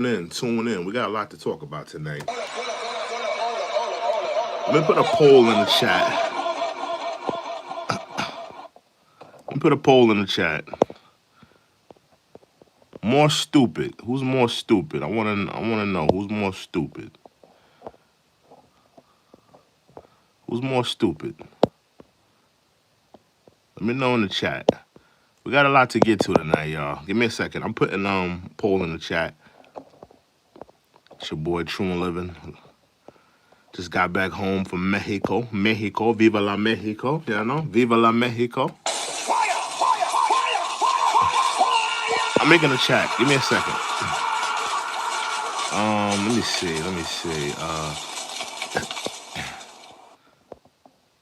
Tune in. We got a lot to talk about tonight. Let me put a poll in the chat. Let me put a poll in the chat. More stupid. Who's more stupid? I wanna know who's more stupid. Who's more stupid? Let me know in the chat. We got a lot to get to tonight, y'all. Give me a second. I'm putting poll in the chat. It's your boy True and Living. Just got back home from Mexico. Mexico. Viva la Mexico. You know? Viva la Mexico. I'm making a chat. Give me a second. Let me see.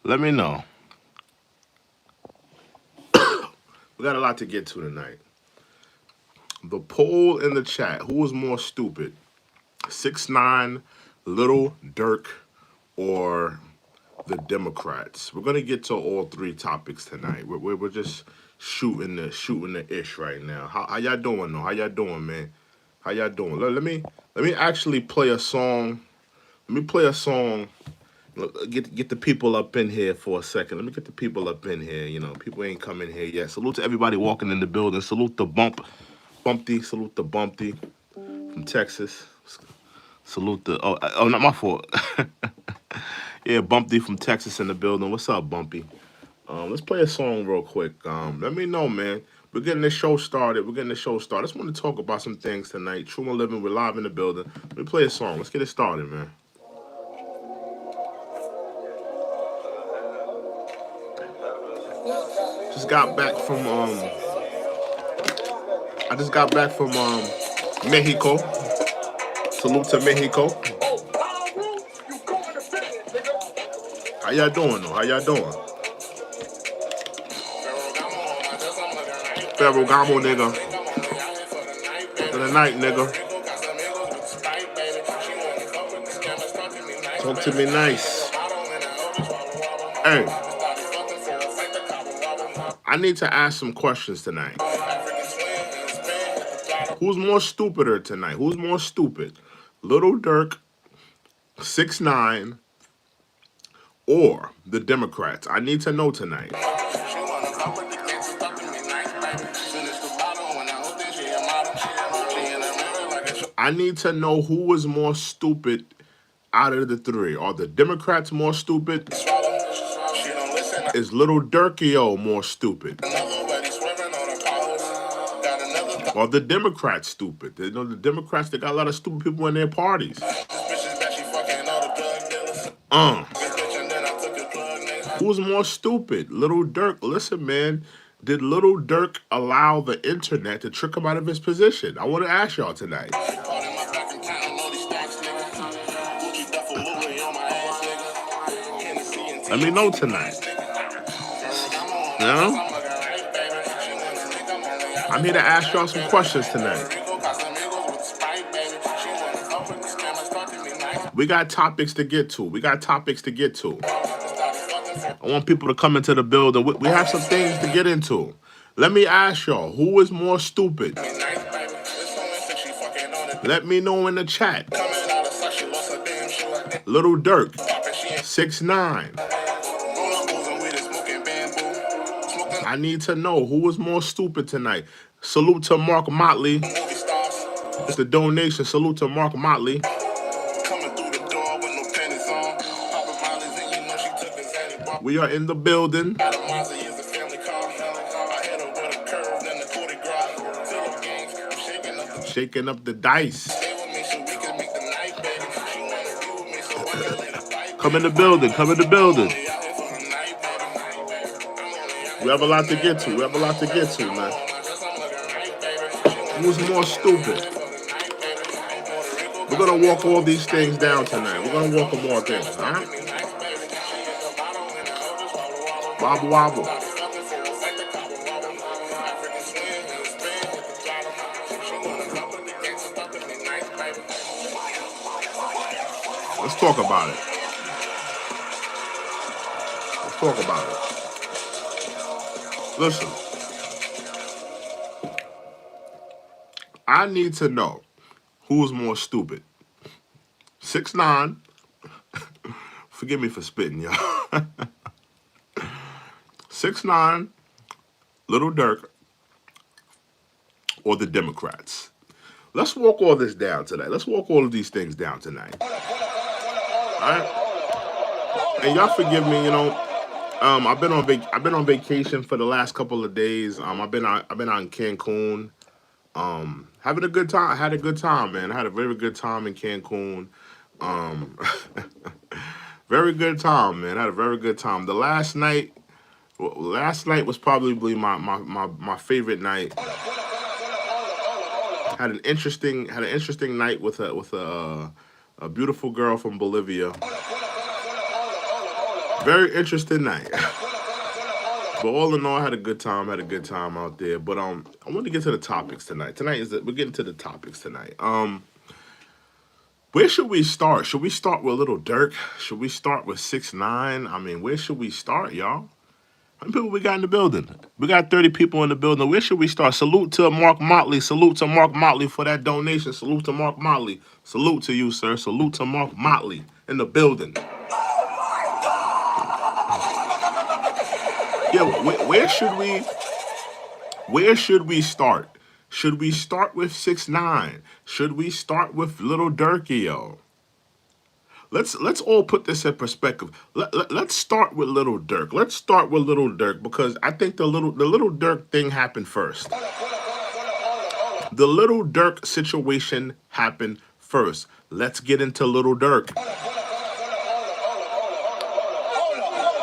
Let me know. We got a lot to get to tonight. The poll in the chat. Who is more stupid? 6ix9ine, Lil Durk, or the Democrats? We're gonna get to all three topics tonight. We're just shooting the ish right now. How y'all doing though? How y'all doing, man? How y'all doing? Let me actually play a song. Let me play a song. Get the people up in here for a second. Let me get the people up in here. You know, people ain't coming here yet. Salute to everybody walking in the building. Salute the Bumpty. Salute the Bumpty from Texas. Salute the not my fault. Yeah, Bumpty from Texas in the building. What's up, Bumpy? Let's play a song real quick. Let me know, man. We're getting this show started. I just want to talk about some things tonight. True and Living, we're live in the building. Let me play a song. Let's get it started, man. Just got back from I just got back from Mexico. Salute to Mexico. How y'all doing though? How y'all doing? Ferragamo, nigga. For the night, nigga. Talk to me nice. Hey, I need to ask some questions tonight. Who's more stupider tonight? Who's more stupid? Lil Durk, 6ix9ine, or the Democrats? I need to know tonight. I need to know who was more stupid out of the three. Are the Democrats more stupid? Is Lil Durkio more stupid? Or the Democrats stupid? You know, the Democrats, they got a lot of stupid people in their parties. Who's more stupid? Lil Durk. Listen, man. Did Lil Durk allow the internet to trick him out of his position? I want to ask y'all tonight. Let me know tonight. You know? I'm here to ask y'all some questions tonight. We got topics to get to. I want people to come into the building. We have some things to get into. Let me ask y'all, who is more stupid? Let me know in the chat. Lil Durk, 6ix9ine. I need to know who is more stupid tonight. Salute to Mark Motley. It's the donation. Salute to Mark Motley. We are in the building. Shaking up the dice. Come in the building. We have a lot to get to. Man. Who's more stupid? We're going to walk all these things down tonight. We're going to walk more things, all right? Wobble, wobble. Let's talk about it. Listen, I need to know who's more stupid? 6ix9ine, forgive me for spitting, y'all. 6ix9ine, Lil Durk, or the Democrats? Let's walk all this down tonight. Let's walk all of these things down tonight. All right? And y'all forgive me, I've been on vacation for the last couple of days. I've been out in Cancun. Having a good time. I had a good time, man. I had a very good time in Cancun. Um, very good time, man. I had a very good time. The last night was probably my favorite night. Had an interesting night with a beautiful girl from Bolivia. Very interesting night. But all in all, I had a good time. Had a good time out there. But I want to get to the topics tonight. We're getting to the topics tonight. Where should we start? Should we start with Lil Durk? Should we start with 6ix9ine? I mean, where should we start, y'all? How many people we got in the building? We got 30 people in the building. Where should we start? Salute to Mark Motley. Salute to Mark Motley for that donation. Salute to Mark Motley. Salute to you, sir. Salute to Mark Motley in the building. Yeah, where should we start? Should we start with 6ix9ine? Should we start with Lil Durk, yo? Let's all put this in perspective. Let's start with Lil Durk. Let's start with Lil Durk because I think the Lil Durk thing happened first. The Lil Durk situation happened first. Let's get into Lil Durk.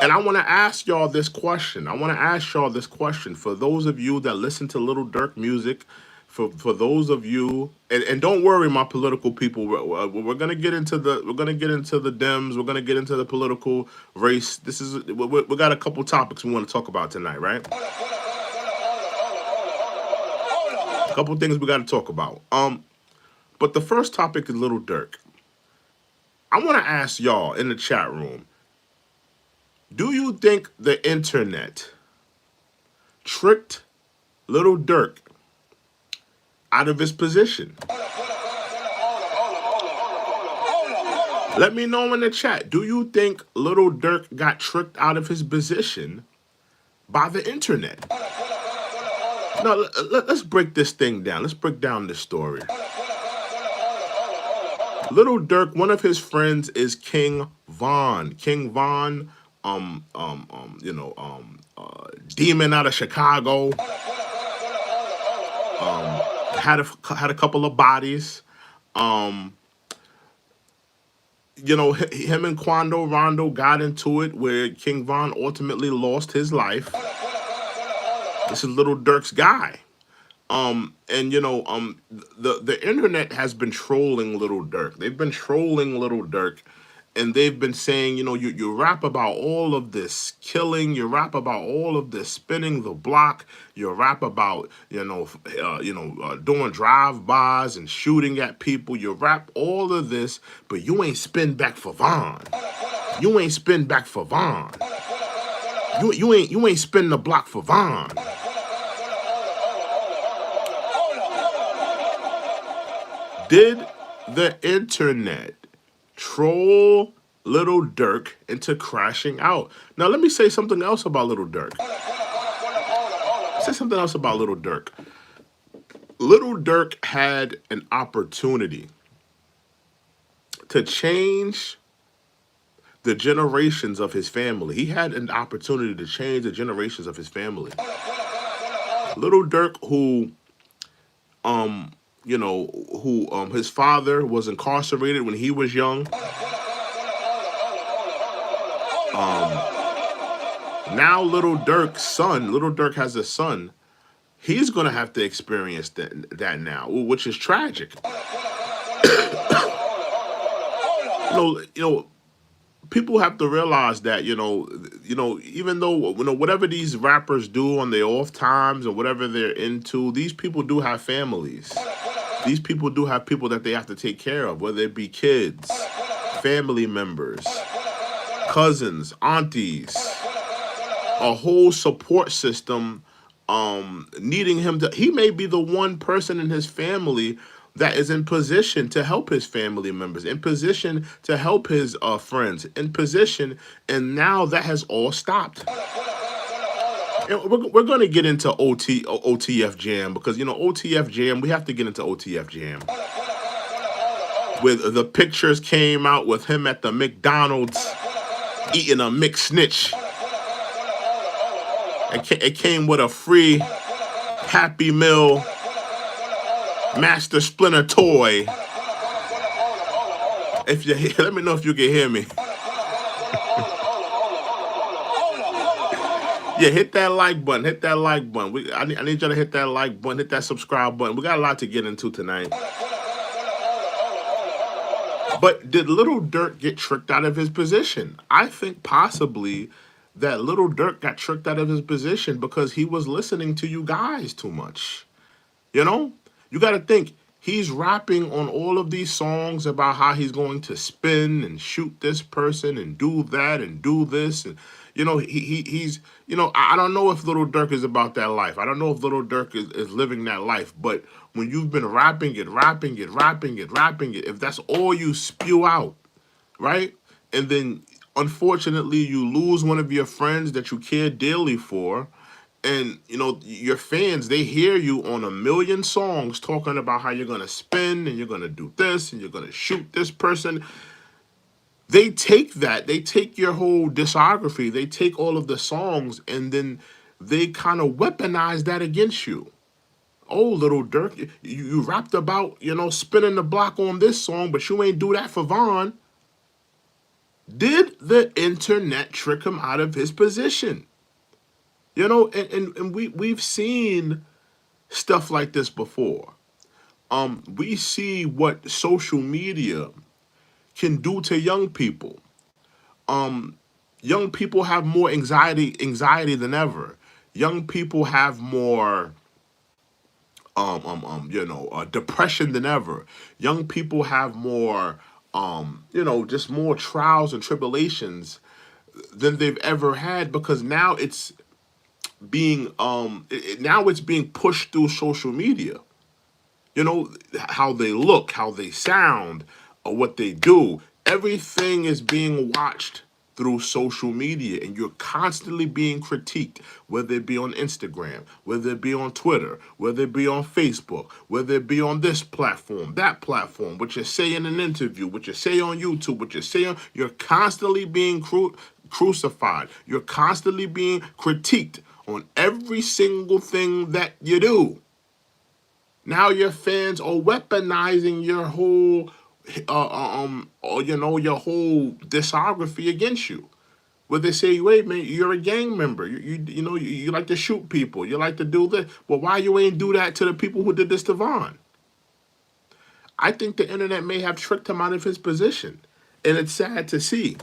And I want to ask y'all this question. For those of you that listen to Lil Durk music, for those of you, and don't worry, my political people, we're gonna get into the Dems. We're gonna get into the political race. We got a couple topics we want to talk about tonight, right? A couple things we got to talk about. But the first topic is Lil Durk. I want to ask y'all in the chat room. Do you think the internet tricked Lil Durk out of his position? Let me know in the chat. Do you think Lil Durk got tricked out of his position by the internet? Now, let's break this thing down. Let's break down this story. Lil Durk, one of his friends is King Von. King Von, demon out of Chicago. Had a couple of bodies. Him and Quando Rondo got into it where King Von ultimately lost his life. This is Lil Durk's guy. The internet has been trolling Lil Durk. They've been trolling Lil Durk. And they've been saying, you rap about all of this killing, you rap about all of this spinning the block, you rap about, doing drive-bys and shooting at people, you rap all of this, but you ain't spin back for Von. You ain't spin back for Von. You ain't spin the block for Von. Did the internet troll Lil Durk into crashing out? Now, let me say something else about Lil Durk. Lil Durk had an opportunity to change the generations of his family. He had an opportunity to change the generations of his family. Lil Durk, who his father was incarcerated when he was young. Now Lil Durk has a son. He's gonna have to experience that now, which is tragic. People have to realize that even though whatever these rappers do on their off times or whatever they're into, these people do have families. These people do have people that they have to take care of, whether it be kids, family members, cousins, aunties, a whole support system needing him to. He may be the one person in his family that is in position to help his family members, in position to help his friends, in position, and now that has all stopped. And we're going to get into OTF Jam because OTF Jam. We have to get into OTF Jam. With the pictures came out with him at the McDonald's eating a McSnitch. It came with a free Happy Meal Master Splinter toy. If you let me know if you can hear me. Yeah, hit that like button. Hit that like button. I need you to hit that like button. Hit that subscribe button. We got a lot to get into tonight. But did Lil Durk get tricked out of his position? I think possibly that Lil Durk got tricked out of his position because he was listening to you guys too much. You know, you got to think he's rapping on all of these songs about how he's going to spin and shoot this person and do that and do this. And, he's, I don't know if Lil Durk is about that life. I don't know if Lil Durk is living that life. But when you've been rapping it, if that's all you spew out, right? And then unfortunately you lose one of your friends that you care dearly for, and your fans, they hear you on a million songs talking about how you're gonna spin and you're gonna do this and you're gonna shoot this person. They take your whole discography, they take all of the songs, and then they kind of weaponize that against you. Oh, Lil Durk, you rapped about spinning the block on this song, but you ain't do that for Vaughn. Did the internet trick him out of his position? And we've seen stuff like this before. We see what social media can do to young people. Young people have more anxiety than ever. Young people have more depression than ever. Young people have more just more trials and tribulations than they've ever had, because now it's being now it's being pushed through social media. How they look, how they sound, or what they do. Everything is being watched through social media, and you're constantly being critiqued, whether it be on Instagram, whether it be on Twitter, whether it be on Facebook, whether it be on this platform, that platform, what you say in an interview, what you say on YouTube, what you say on, you're constantly being crucified. You're constantly being critiqued on every single thing that you do. Now your fans are weaponizing your whole, your whole discography against you. Where they say, wait, man, you're a gang member. You like to shoot people. You like to do this. Well, why you ain't do that to the people who did this to Vaughn? I think the internet may have tricked him out of his position, and it's sad to see.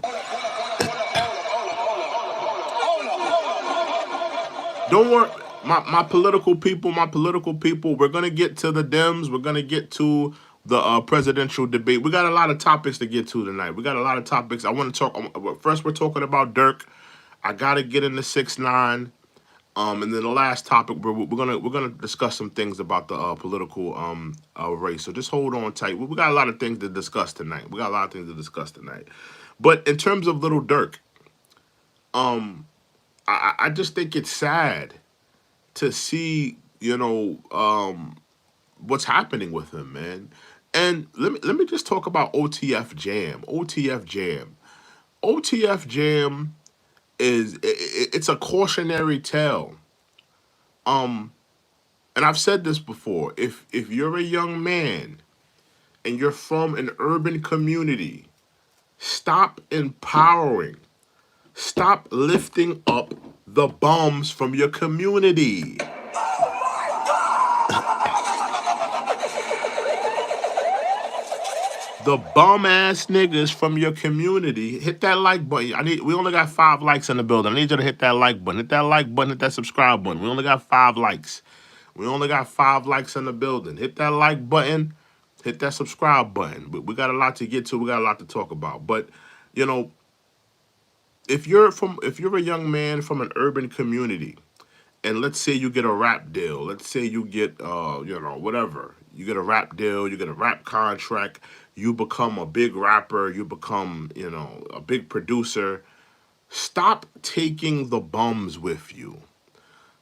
Don't worry. My political people, we're going to get to the Dems. We're going to get to the presidential debate. We got a lot of topics to get to tonight. We got a lot of topics. I want to talk. First, we're talking about Durk. I got to get into 6ix9ine. And then the last topic, we're gonna discuss some things about the political race. So just hold on tight. We got a lot of things to discuss tonight. But in terms of Lil Durk, I just think it's sad to see, what's happening with him, man. And let me just talk about OTF Jam. OTF Jam it's a cautionary tale. And I've said this before. If you're a young man and you're from an urban community, stop empowering. Stop lifting up the bums from your community. The bum ass niggas from your community. Hit that like button. We only got 5 likes in the building. I need you to hit that like button. Hit that like button, hit that subscribe button. We only got 5 likes. We only got 5 likes in the building. Hit that like button, hit that subscribe button. We got a lot to get to. We got a lot to talk about. But, if you're a young man from an urban community and let's say you get a rap deal. Let's say you get, you know, whatever. You get a rap deal. You get a rap contract. You become a big rapper. You become, you know, a big producer. Stop taking the bums with you.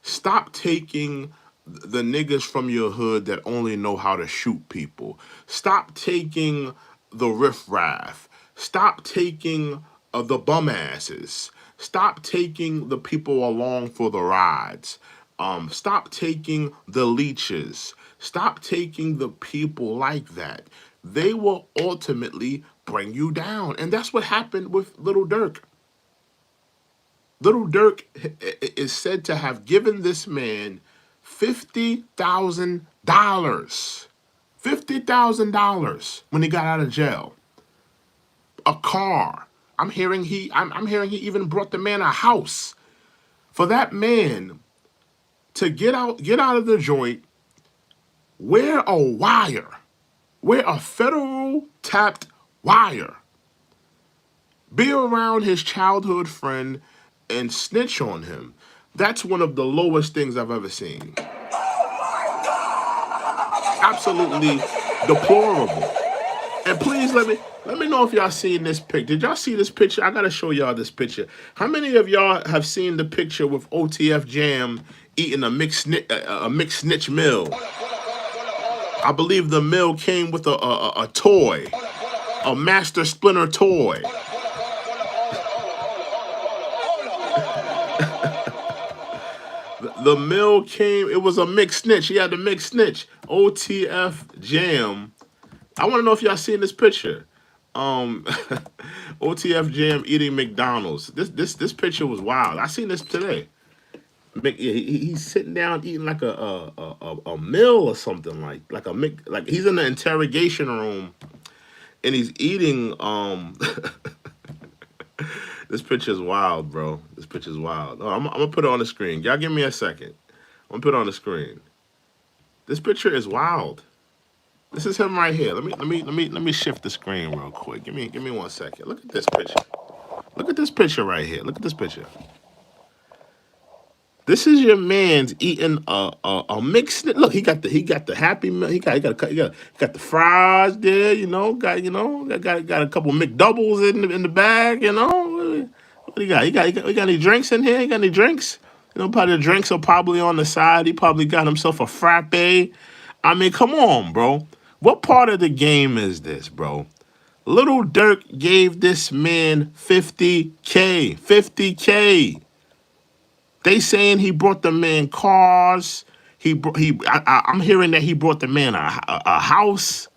Stop taking the niggas from your hood that only know how to shoot people. Stop taking the riffraff. Stop taking the bum asses. Stop taking the people along for the rides. Stop taking the leeches. Stop taking the people like that. They will ultimately bring you down. And that's what happened with Lil Durk. Little Durk is said to have given this man $50,000. $50,000 when he got out of jail. A car. I'm hearing he even brought the man a house. For that man to get out of the joint, wear a wire. Wear a federal tapped wire. Be around his childhood friend and snitch on him. That's one of the lowest things I've ever seen. Absolutely deplorable. And please let me know if y'all seen this picture. Did y'all see this picture? I gotta show y'all this picture. How many of y'all have seen the picture with OTF Jam eating a mixed snitch meal? I believe the meal came with a toy, a Master Splinter toy. The meal came, it was a mixed snitch. He had the mixed snitch. OTF Jam. I want to know if y'all seen this picture. OTF Jam eating McDonald's. This picture was wild. I seen this today. He's sitting down eating like a meal or something like he's in the interrogation room and he's eating This picture is wild, bro. This picture is wild. Oh, I'm gonna put it on the screen. Y'all give me a second. I'm gonna put it on the screen. This picture is wild. This is him right here. Let me shift the screen real quick. Give me 1 second. Look at this picture. Look at this picture right here. Look at this picture. This is your man's eating a mixed. Look, he got the happy meal. He got the fries there. You know, got a couple McDoubles in the bag. You know, what do you got? He got any drinks in here? He got any drinks? You know, probably the drinks are probably on the side. He probably got himself a frappe. I mean, come on, bro. What part of the game is this, bro? Lil Durk gave this man 50K. 50K. They saying he brought the man cars. I'm hearing that he brought the man a house.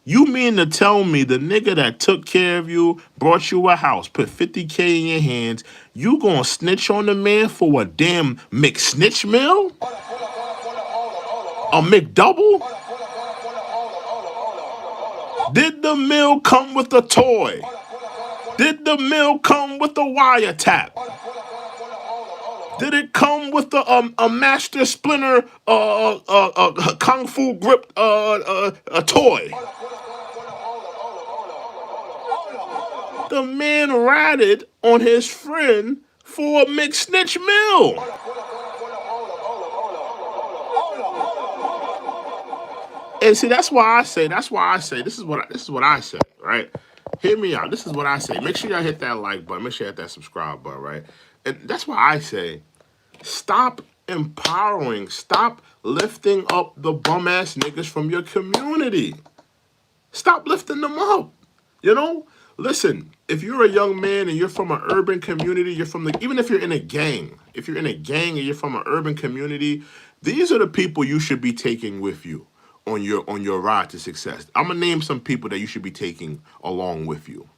You mean to tell me the nigga that took care of you, brought you a house, put 50K in your hands, you gonna snitch on the man for a damn McSnitch meal? A McDouble? Did the meal come with a toy? Did the meal come with a wiretap? Did it come with a Master Splinter Kung Fu grip a toy? The man ratted on his friend for a McSnitch meal. And see, that's why I say, this is what I say, right? Hear me out. This is what I say. Make sure y'all hit that like button. Make sure you hit that subscribe button, right? And that's why I say, stop empowering, stop lifting up the bum ass niggas from your community. Stop lifting them up. You know? Listen, if you're a young man and you're from an urban community, even if you're in a gang, if you're in a gang and you're from an urban community, these are the people you should be taking with you on your ride to success. I'm gonna name some people that you should be taking along with you.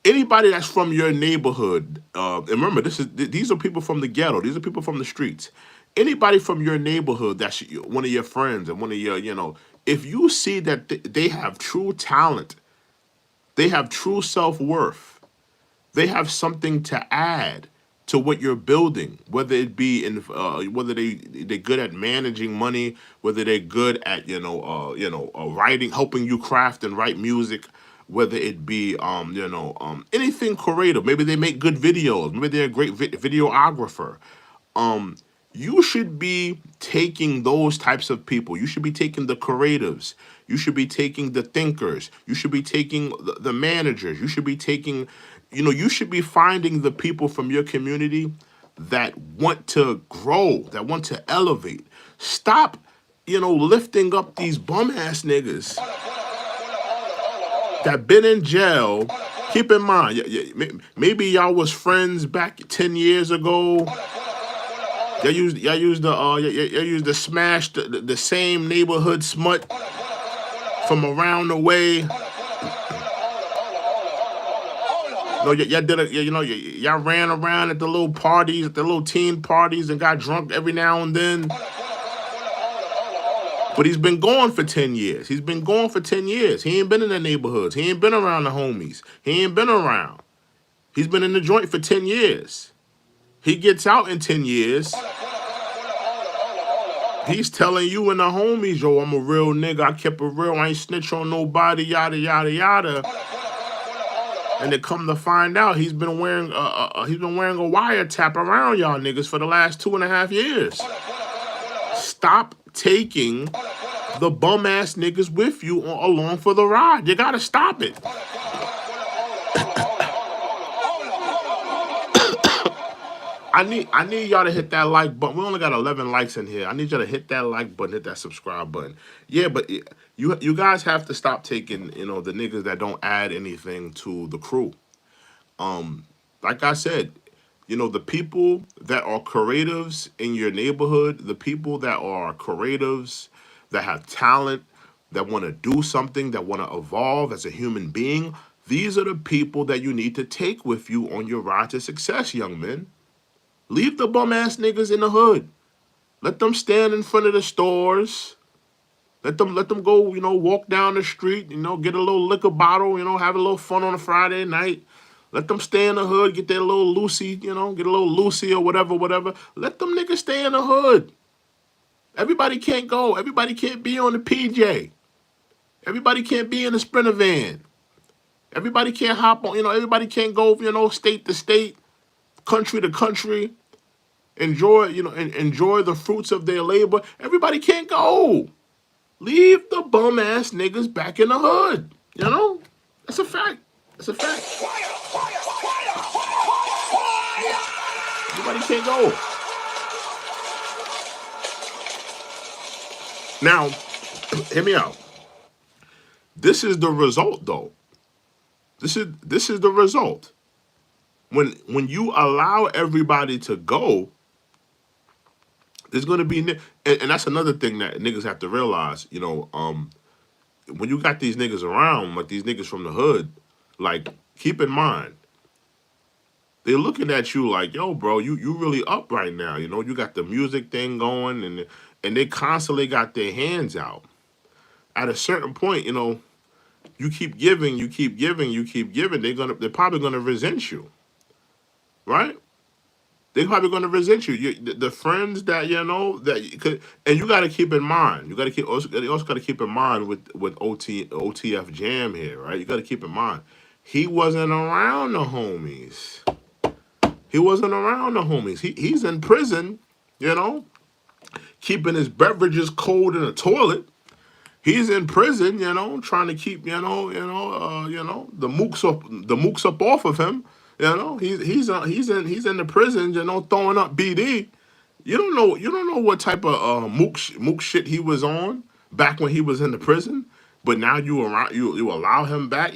Anybody that's from your neighborhood, and remember, these are people from the ghetto. These are people from the streets. Anybody from your neighborhood that's one of your friends and one of your, if you see that they have true talent, they have true self-worth, they have something to add to what you're building, whether it be whether they're good at managing money, whether they're good at writing, helping you craft and write music, whether it be anything creative. Maybe they make good videos. Maybe they're a great videographer. You should be taking those types of people. You should be taking the creatives. You should be taking the thinkers. You should be taking the managers. You should be taking, you should be finding the people from your community that want to grow, that want to elevate. Stop, lifting up these bum ass niggas that been in jail. Keep in mind, maybe y'all was friends back 10 years ago. Y'all used to smash the same neighborhood smut from around the way. No, y'all did it. Y'all ran around at the little parties, at the little teen parties, and got drunk every now and then. But he's been gone for 10 years. He's been gone for 10 years. He ain't been in the neighborhoods. He ain't been around the homies. He ain't been around. He's been in the joint for 10 years. He gets out in 10 years. He's telling you and the homies, yo, I'm a real nigga. I kept it real. I ain't snitch on nobody, yada, yada, yada. And they come to find out he's been wearing a wiretap around y'all niggas for the last 2.5 years. Stop taking the bum ass niggas with you along for the ride. You gotta stop it. I need y'all to hit that like button. We only got 11 likes in here. I need y'all to hit that like button, hit that subscribe button. Yeah, but you guys have to stop taking, the niggas that don't add anything to the crew. Like I said, the people that are creatives in your neighborhood, the people that are creatives, that have talent, that want to do something, that want to evolve as a human being, these are the people that you need to take with you on your ride to success, young men. Leave the bum ass niggas in the hood. Let them stand in front of the stores. Let them go, walk down the street, get a little liquor bottle, have a little fun on a Friday night. Let them stay in the hood, get their little Lucy, get a little Lucy or whatever. Let them niggas stay in the hood. Everybody can't go. Everybody can't be on the PJ. Everybody can't be in the Sprinter van. Everybody can't hop on, everybody can't go, state to state, country to country. Enjoy the fruits of their labor. Everybody can't go. Leave the bum ass niggas back in the hood. That's a fact. That's a fact. Everybody can't go. Now, hear me out. This is the result, though. This is the result. When you allow everybody to go, there's going to be, and that's another thing that niggas have to realize, when you got these niggas around, like these niggas from the hood, like, keep in mind, they're looking at you like, yo, bro, you really up right now. You got the music thing going, and they constantly got their hands out. At a certain point, you keep giving, they're probably gonna resent you, right? They're probably going to resent you. The friends that that you could, and you got to keep in mind. You also got to keep in mind with OTF Jam here, right? You got to keep in mind he wasn't around the homies. He wasn't around the homies. He's in prison, keeping his beverages cold in the toilet. He's in prison, trying to keep the mooks up off of him. He's in the prison, throwing up BD. You don't know what type of mook shit he was on back when he was in the prison. But now you allow him back,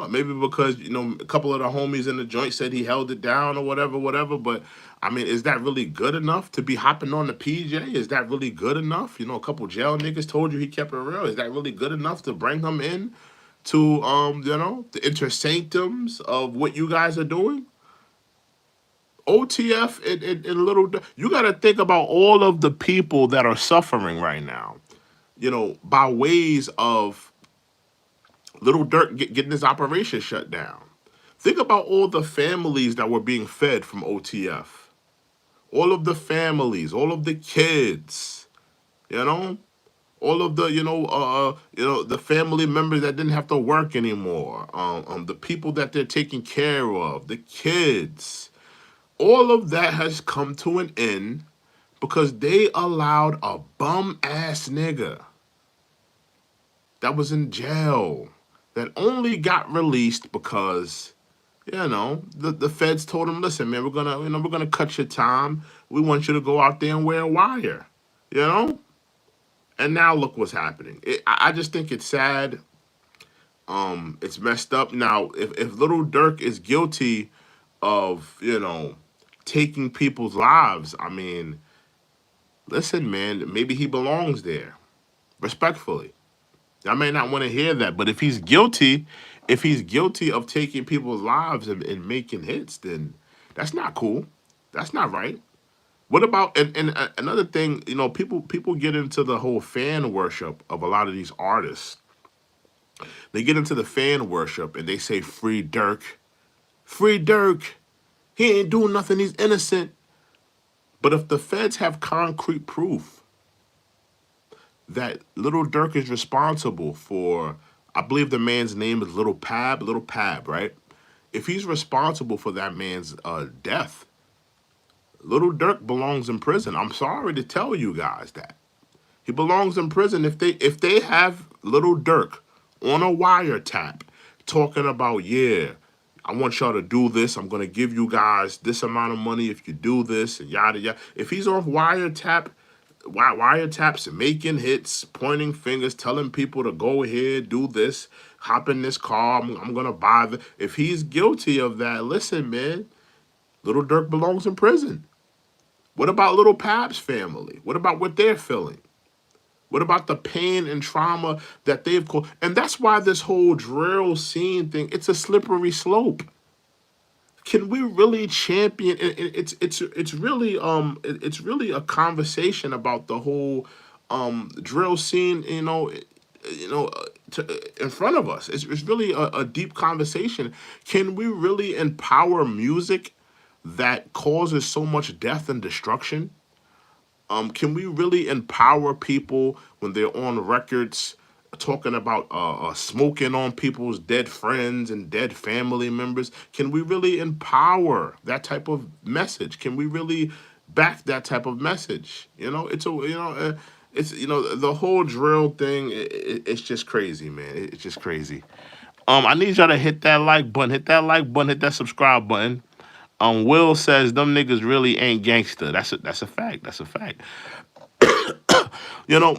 maybe because a couple of the homies in the joint said he held it down or whatever. But I mean, is that really good enough to be hopping on the PJ? Is that really good enough? A couple jail niggas told you he kept it real. Is that really good enough to bring him in to the intersanctums of what you guys are doing? OTF and Little, you got to think about all of the people that are suffering right now, by ways of Little Durk getting his operation shut down. Think about all the families that were being fed from OTF. All of the families, all of the kids, all of the, the family members that didn't have to work anymore, the people that they're taking care of, the kids. All of that has come to an end because they allowed a bum ass nigga that was in jail that only got released because the feds told him, listen, man, we're gonna cut your time. We want you to go out there and wear a wire, you know. And now look what's happening. I just think it's sad. It's messed up. Now, if Little Durk is guilty of taking people's lives, I mean, listen, man, maybe he belongs there. Respectfully, I may not want to hear that, but if he's guilty of taking people's lives and making hits, then that's not cool. That's not right. What about and another thing? People get into the whole fan worship of a lot of these artists. They get into the fan worship and they say free Durk, free Durk. He ain't doing nothing. He's innocent. But if the feds have concrete proof that Little Durk is responsible for, I believe the man's name is Little Pab, right? If he's responsible for that man's death, Little Durk belongs in prison. I'm sorry to tell you guys that. He belongs in prison. If they have Little Durk on a wiretap talking about, yeah, I want y'all to do this. I'm gonna give you guys this amount of money if you do this and yada yada. If he's off wiretaps, making hits, pointing fingers, telling people to go ahead, do this, hop in this car. I'm gonna buy the. If he's guilty of that, listen, man, Little Durk belongs in prison. What about Little Pab's family? What about what they're feeling? What about the pain and trauma that they've caused? And that's why this whole drill scene thing, it's a slippery slope. Can we really champion it's really a conversation about the whole drill scene, in front of us. It's really a deep conversation. Can we really empower music that causes so much death and destruction? Can we really empower people when they're on records talking about smoking on people's dead friends and dead family members? Can we really empower that type of message? Can we really back that type of message? It's the whole drill thing. It's just crazy, man. It's just crazy. I need y'all to hit that like button, hit that subscribe button. Will says them niggas really ain't gangster. That's a fact. That's a fact. You know,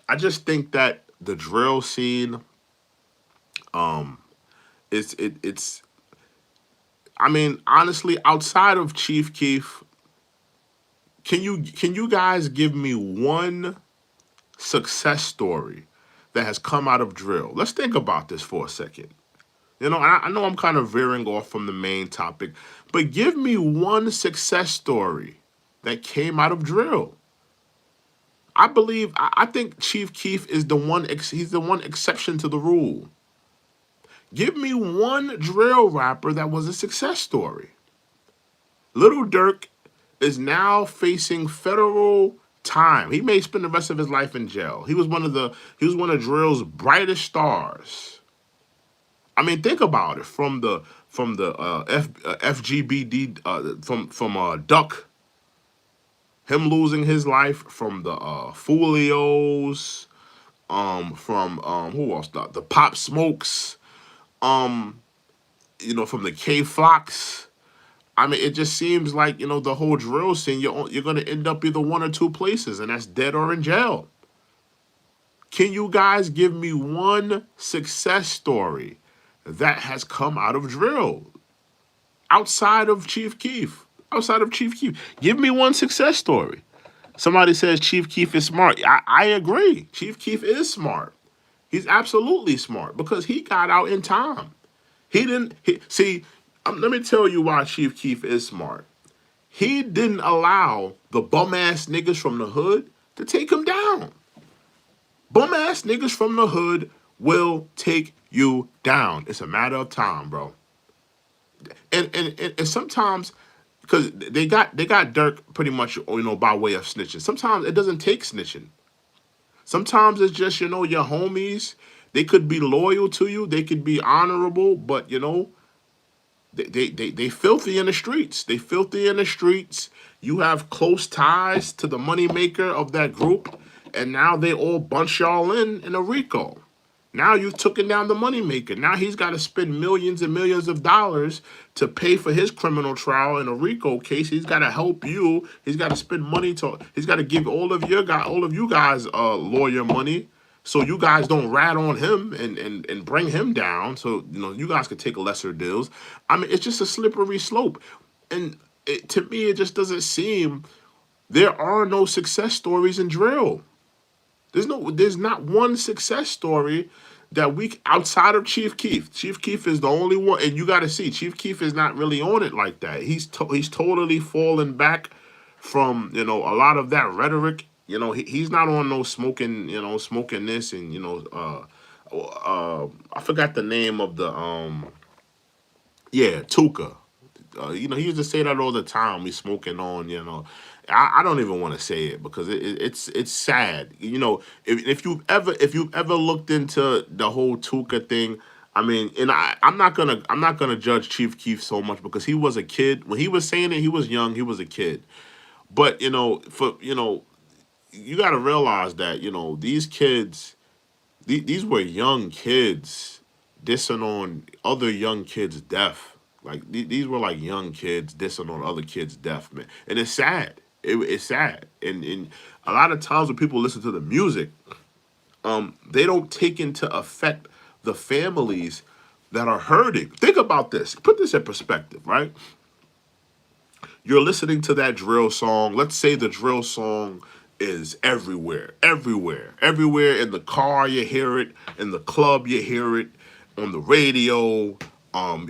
I just think that the drill scene, it's. I mean, honestly, outside of Chief Keef, can you guys give me one success story that has come out of drill? Let's think about this for a second. I know I'm kind of veering off from the main topic, but give me one success story that came out of drill. I think Chief Keef is the one. He's the one exception to the rule. Give me one drill rapper that was a success story. Little Durk is now facing federal time. He may spend the rest of his life in jail. He was one of drill's brightest stars. I mean, think about it. From the FGBD from Duck, him losing his life, from the Folios, from who else? The Pop Smokes, from the K Flocks. I mean, it just seems like the whole drill scene. You're gonna end up either one or two places, and that's dead or in jail. Can you guys give me one success story that has come out of drill outside of Chief Keef? Outside of Chief Keef, give me one success story. Somebody says Chief Keef is smart. I agree. Chief Keef is smart. He's absolutely smart because he got out in time. He didn't see. Let me tell you why Chief Keef is smart. He didn't allow the bum ass niggas from the hood to take him down. Bum ass niggas from the hood will take you down. It's a matter of time, bro. And sometimes, because they got Durk pretty much by way of snitching. Sometimes it doesn't take snitching. Sometimes it's just your homies. They could be loyal to you. They could be honorable, but they filthy in the streets. They filthy in the streets. You have close ties to the moneymaker of that group, and now they all bunch y'all in a RICO. Now you've taken down the moneymaker. Now he's got to spend millions and millions of dollars to pay for his criminal trial in a RICO case. He's got to help you. He's got to spend money to. He's got to give all of you guys, lawyer money, so you guys don't rat on him and bring him down. So you guys could take lesser deals. I mean, it's just a slippery slope, and to me, it just doesn't seem. There are no success stories in drill. There's not one success story that outside of Chief Keef. Chief Keef is the only one, and you got to see Chief Keef is not really on it like that. He's totally fallen back from a lot of that rhetoric. He's not on no smoking smoking this and I forgot the name of the Tuka. He used to say that all the time. We smoking on, I don't even want to say it because it's sad. If you've ever looked into the whole Tuka thing, I mean, and I'm not gonna judge Chief Keef so much because he was a kid when he was saying it. He was young. He was a kid, but you got to realize that these kids, these were young kids dissing on other young kids' death. Like these were like young kids dissing on other kids' death, man, and it's sad. It's sad, and a lot of times when people listen to the music, they don't take into effect the families that are hurting. Think about this. Put this in perspective, right? You're listening to that drill song. Let's say the drill song is everywhere, everywhere, everywhere. In the car, you hear it. In the club, you hear it. On the radio,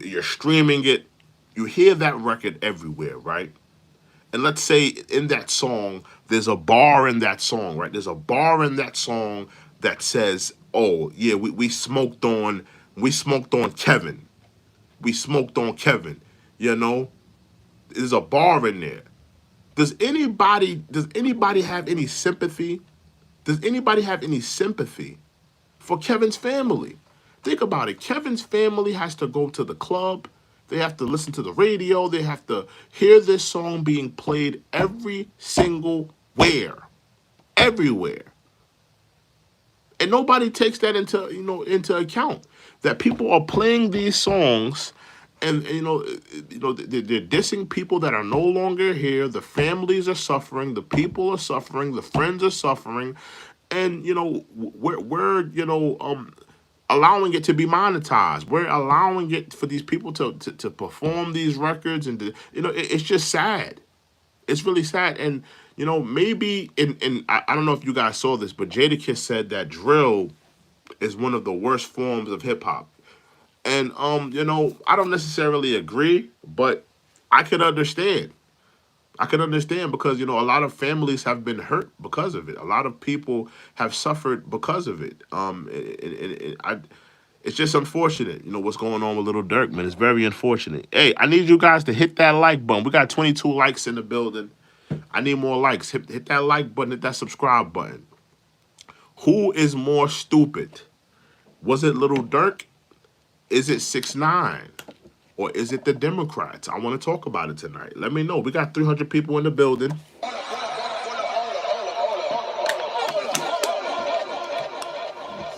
you're streaming it. You hear that record everywhere, right? And let's say in that song, there's a bar in that song, right? There's a bar in that song that says, "Oh yeah, we smoked on Kevin. We smoked on Kevin." There's a bar in there. Does anybody have any sympathy? Does anybody have any sympathy for Kevin's family? Think about it. Kevin's family has to go to the club. They have to listen to the radio. They have to hear this song being played every single everywhere. And nobody takes that into account. That people are playing these songs and they're dissing people that are no longer here. The families are suffering, the people are suffering, the friends are suffering, and we're allowing it to be monetized. We're allowing it for these people to perform these records, and it's just sad. It's really sad. And maybe I don't know if you guys saw this, but Jadakiss said that drill is one of the worst forms of hip hop. And I don't necessarily agree, but I can understand. I can understand because a lot of families have been hurt because of it. A lot of people have suffered because of it. It's just unfortunate, what's going on with Lil Durk, man. It's very unfortunate. Hey, I need you guys to hit that like button. We got 22 likes in the building. I need more likes. Hit that like button. Hit that subscribe button. Who is more stupid? Was it Lil Durk? Is it 6ix9ine? Or is it the Democrats? I want to talk about it tonight. Let me know. We got 300 people in the building.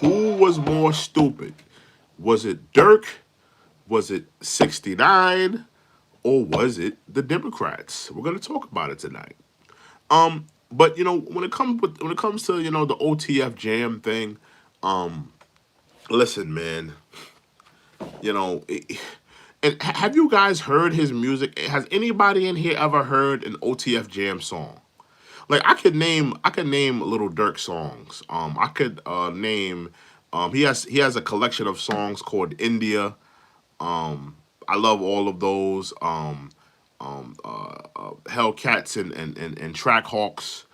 Who was more stupid? Was it Durk? Was it 6ix9ine? Or was it the Democrats? We're going to talk about it tonight. But when it comes to the OTF Jam thing, listen, man. And have you guys heard his music? Has anybody in here ever heard an OTF Jam song? Like I could name Lil Durk songs. I could name. He has a collection of songs called India. I love all of those. Hellcats and Trackhawks.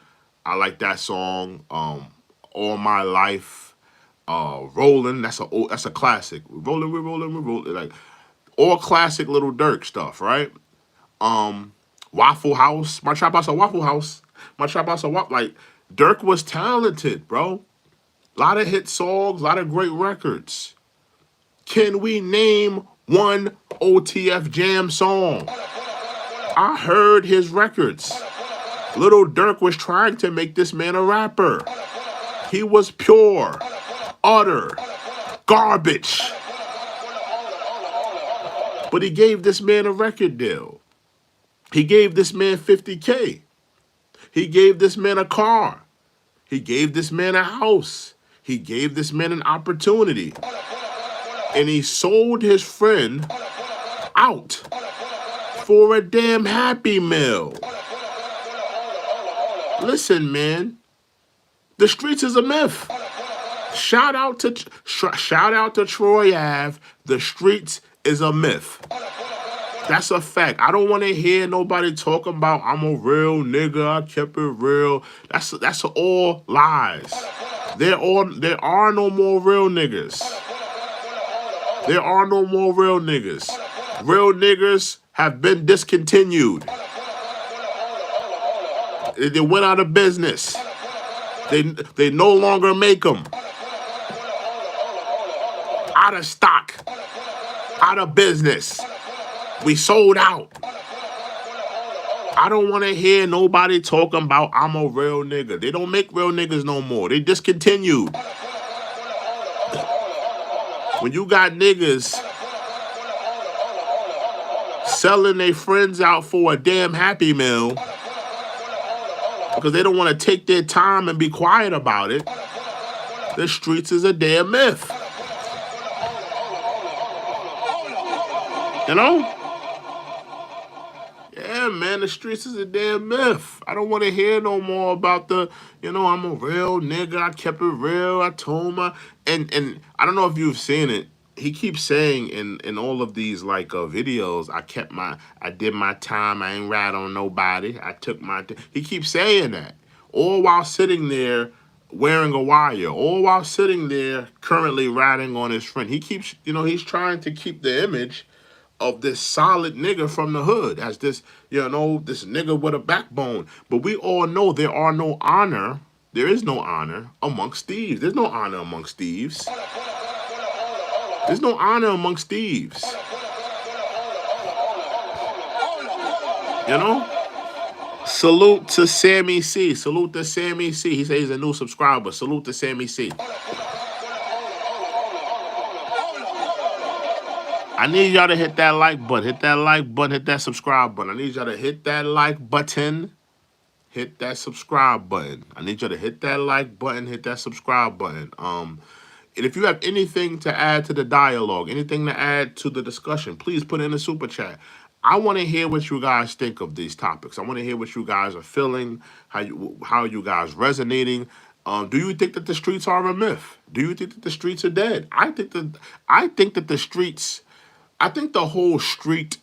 I like that song. All My Life. Rolling. That's a classic. Rolling, we're rolling. Like all classic Lil Durk stuff, right? Waffle House. My trap house a Waffle House. My trap house a Waffle. Like Durk was talented, bro. A lot of hit songs, a lot of great records. Can we name one OTF Jam song? I heard his records. Lil Durk was trying to make this man a rapper. He was pure, utter garbage. But he gave this man a record deal. He gave this man 50K. He gave this man a car. He gave this man a house. He gave this man an opportunity. And he sold his friend out for a damn Happy Meal. Listen, man, the streets is a myth. Shout out to Troy Ave. The streets is a myth. That's a fact. I don't want to hear nobody talking about I'm a real nigga. I kept it real. That's all lies. There are no more real niggas. There are no more real niggas. Real niggas have been discontinued. They went out of business. They no longer make them. Out of stock. Out of business. We sold out. I don't want to hear nobody talking about I'm a real nigga. They don't make real niggas no more. They discontinued. When you got niggas selling their friends out for a damn Happy Meal because they don't want to take their time and be quiet about it, the streets is a damn myth. You know? Yeah, man, the streets is a damn myth. I don't want to hear no more about the, I'm a real nigga. I kept it real. I told my, and I don't know if you've seen it. He keeps saying in all of these videos, I did my time. I ain't rat on nobody. I took my, he keeps saying that. All while sitting there wearing a wire. All while sitting there currently ratting on his friend. He keeps, he's trying to keep the image of this solid nigga from the hood as this, this nigga with a backbone. But we all know there is no honor amongst thieves. There's no honor amongst thieves. There's no honor amongst thieves. Salute to Sammy C. Salute to Sammy C. He says he's a new subscriber. Salute to Sammy C. I need y'all to hit that like button. Hit that like button. Hit that subscribe button. I need y'all to hit that like button. Hit that subscribe button. I need y'all to hit that like button. Hit that subscribe button. And if you have anything to add to the dialogue, anything to add to the discussion, please put it in the super chat. I want to hear what you guys think of these topics. I want to hear what you guys are feeling, how you guys resonating. Do you think that the streets are a myth? Do you think that the streets are dead? I think that the streets. I think the whole street,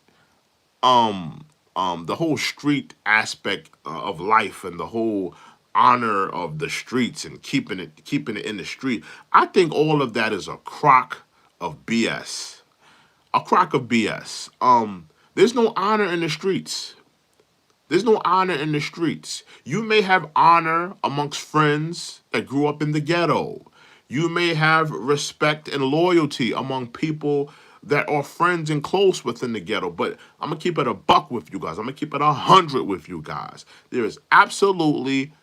aspect of life and the whole honor of the streets and keeping it in the street. I think all of that is a crock of BS. A crock of BS. There's no honor in the streets. There's no honor in the streets. You may have honor amongst friends that grew up in the ghetto. You may have respect and loyalty among people that are friends and close within the ghetto. But I'm going to keep it a buck with you guys. I'm going to keep it 100 with you guys. There is absolutely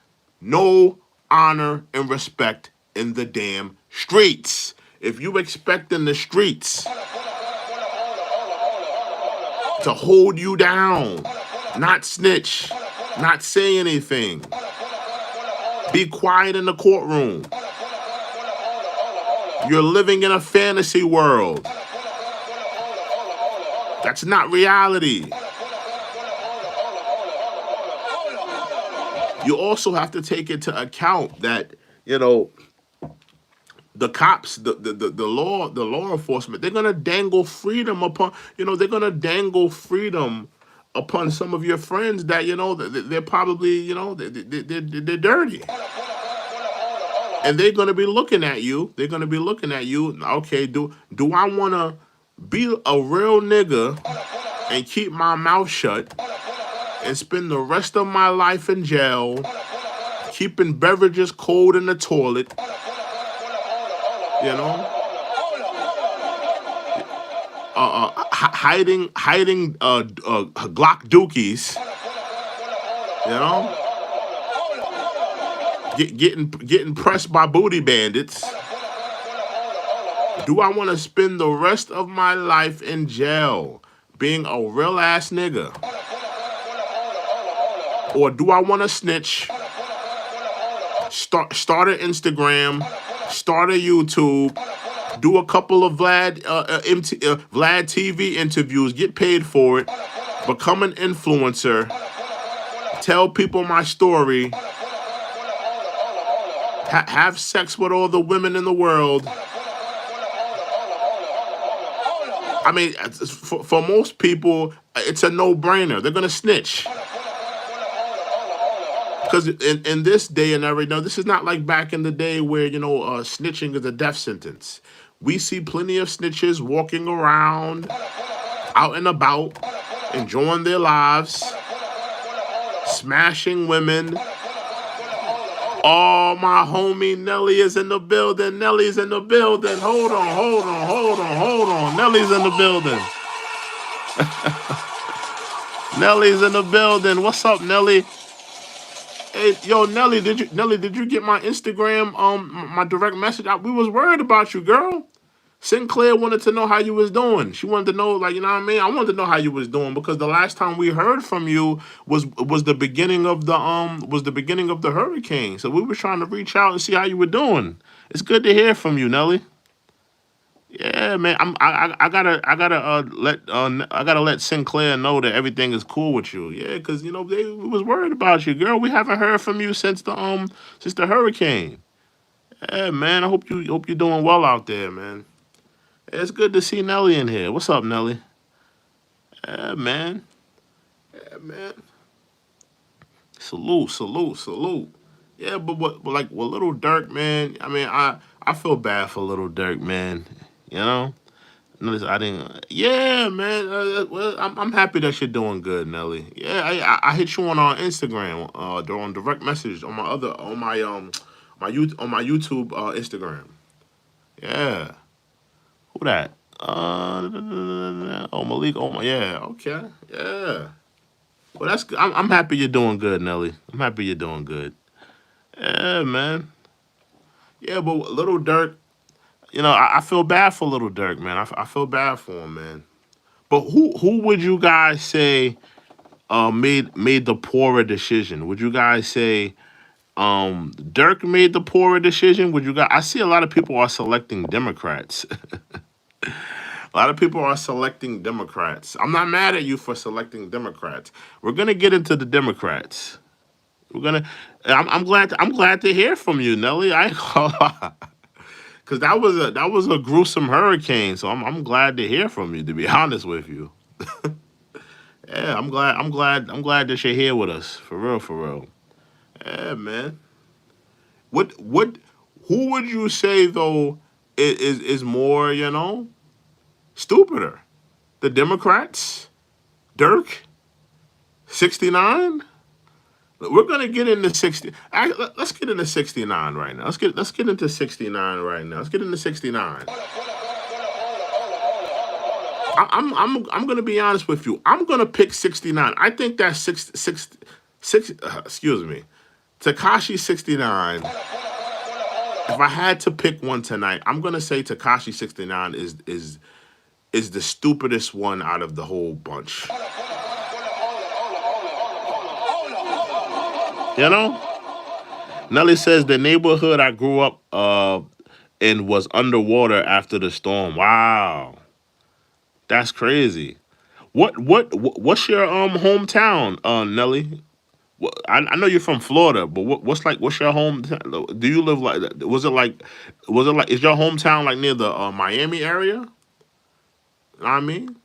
no honor and respect in the damn streets. If you expect in the streets to hold you down, not snitch, not say anything, be quiet in the courtroom, you're living in a fantasy world. That's not reality. You also have to take into account that, the cops, the law enforcement, they're gonna dangle freedom upon, they're gonna dangle freedom upon some of your friends that, they're probably, they're dirty. And they're gonna be looking at you. They're gonna be looking at you. Okay, do I wanna be a real nigga and keep my mouth shut and spend the rest of my life in jail, keeping beverages cold in the toilet, hiding Glock dookies, you know, getting pressed by booty bandits. Do I want to spend the rest of my life in jail being a real ass nigga? Or do I want to snitch, start an Instagram, start a YouTube, do a couple of Vlad TV interviews, get paid for it, become an influencer, tell people my story, have sex with all the women in the world? I mean, for most people, it's a no-brainer. They're gonna snitch. Because in this day and every now, this is not like back in the day where, snitching is a death sentence. We see plenty of snitches walking around, out and about, enjoying their lives, smashing women. Oh, my homie Nelly is in the building. Nelly's in the building. Hold on. Nelly's in the building. Nelly's in the building. What's up, Nelly? Hey, yo, Nelly, did you get my Instagram, my direct message? We was worried about you, girl. Sinclair wanted to know how you was doing. She wanted to know, like, you know what I mean? I wanted to know how you was doing because the last time we heard from you was the beginning of the hurricane. So we were trying to reach out and see how you were doing. It's good to hear from you, Nelly. Yeah, man. I gotta let Sinclair know that everything is cool with you. Yeah, because we was worried about you, girl. We haven't heard from you since the hurricane. Yeah, man. I hope you're doing well out there, man. It's good to see Nelly in here. What's up, Nelly? Yeah, man. Yeah, man. Salute. Yeah, but like with Little Durk, man. I mean, I feel bad for Little Durk, man. You know. Notice I didn't. Yeah, man. Well, I'm happy that you're doing good, Nelly. Yeah, I hit you on Instagram, on direct message on my YouTube Instagram. Yeah. Who that? Oh, Malik. Oh my. Yeah. Okay. Yeah. Well, that's good. I'm happy you're doing good, Nelly. I'm happy you're doing good. Yeah, man. Yeah, but Little Durk, I feel bad for Little Durk, man. I feel bad for him, man. But who would you guys say made the poorer decision? Would you guys say Dirk made the poorer decision? Would you guys? I see a lot of people are selecting Democrats. A lot of people are selecting Democrats. I'm not mad at you for selecting Democrats. We're gonna get into the Democrats. We're gonna. I'm glad to hear from you, Nelly. I ain't gonna lie. Cause that was a gruesome hurricane. So I'm glad to hear from you. To be honest with you. Yeah, I'm glad that you're here with us. For real, for real. Yeah, man. What who would you say though is more, stupider? The Democrats? Dirk? 6ix9ine? We're gonna get into 60. Let's get into 6ix9ine right now. Let's get into 6ix9ine right now. Let's get into 6ix9ine. I'm gonna be honest with you. I'm gonna pick 6ix9ine. I think that's six. Excuse me, Tekashi 6ix9ine. If I had to pick one tonight, I'm gonna say Tekashi 6ix9ine is the stupidest one out of the whole bunch. You know, Nelly says the neighborhood I grew up in was underwater after the storm. Wow, that's crazy. What's your hometown, Nelly? I know you're from Florida, but what's your home? Do you live like? Was it like? Is your hometown like near the Miami area? You know what I mean?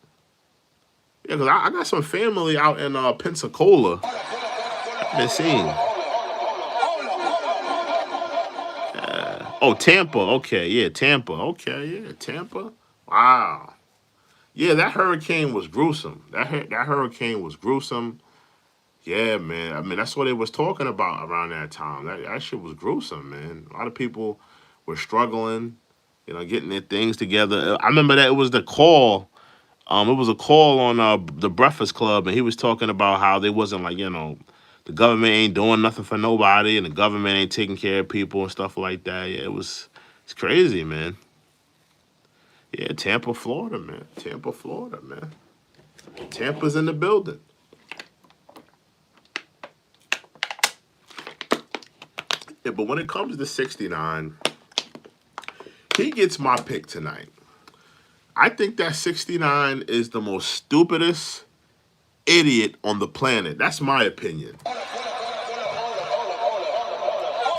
Yeah, cause I got some family out in Pensacola. I've been seeing. Oh, Tampa. Okay, yeah, Tampa. Okay, yeah, Tampa. Wow. Yeah, that hurricane was gruesome. That hurricane was gruesome. Yeah, man. I mean, that's what they was talking about around that time. That shit was gruesome, man. A lot of people were struggling, getting their things together. I remember that it was the call. It was a call on the Breakfast Club, and he was talking about how they wasn't like, the government ain't doing nothing for nobody, and the government ain't taking care of people and stuff like that. Yeah, it's crazy, man. Yeah, Tampa, Florida, man. Tampa, Florida, man. Tampa's in the building. Yeah, but when it comes to 69, he gets my pick tonight. I think that 69 is the most stupidest idiot on the planet. That's my opinion.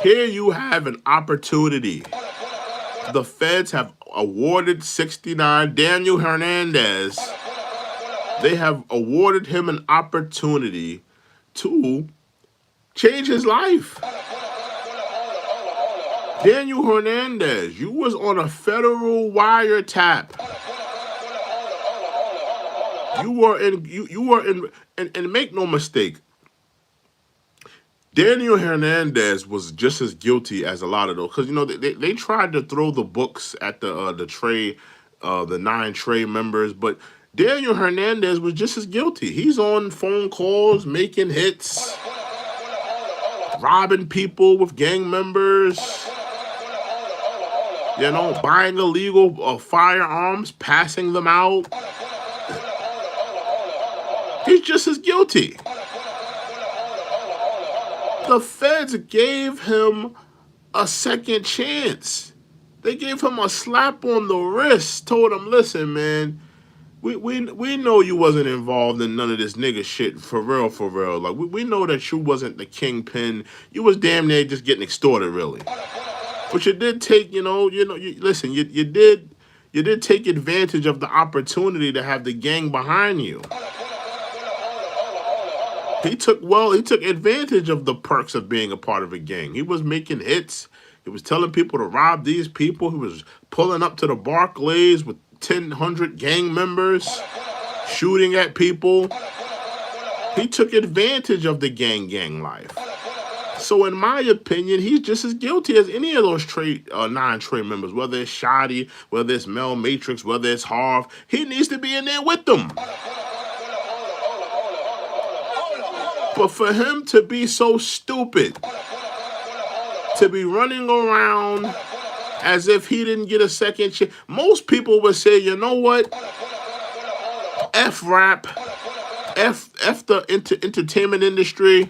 Here you have an opportunity. The feds have awarded 69, Daniel Hernandez, they have awarded him an opportunity to change his life. Daniel Hernandez, you was on a federal wiretap. You were in and make no mistake, Daniel Hernandez was just as guilty as a lot of those, because they tried to throw the books at the 9 Trey members, but Daniel Hernandez was just as guilty. He's on phone calls, making hits, robbing people with gang members, buying illegal firearms, passing them out. He's just as guilty. The feds gave him a second chance. They gave him a slap on the wrist, told him, listen, man, we know you wasn't involved in none of this nigga shit, for real, for real. Like, we know that you wasn't the kingpin. You was damn near just getting extorted, really. But you did take, listen, you did take advantage of the opportunity to have the gang behind you. He took advantage of the perks of being a part of a gang. He was making hits. He was telling people to rob these people. He was pulling up to the Barclays with 1,000 gang members, shooting at people. He took advantage of the gang life. So in my opinion, he's just as guilty as any of those 9 Trey members, whether it's Shoddy, whether it's Mel Matrix, whether it's Harv. He needs to be in there with them. But for him to be so stupid, to be running around as if he didn't get a second chance, most people would say, you know what? F rap, F the entertainment industry.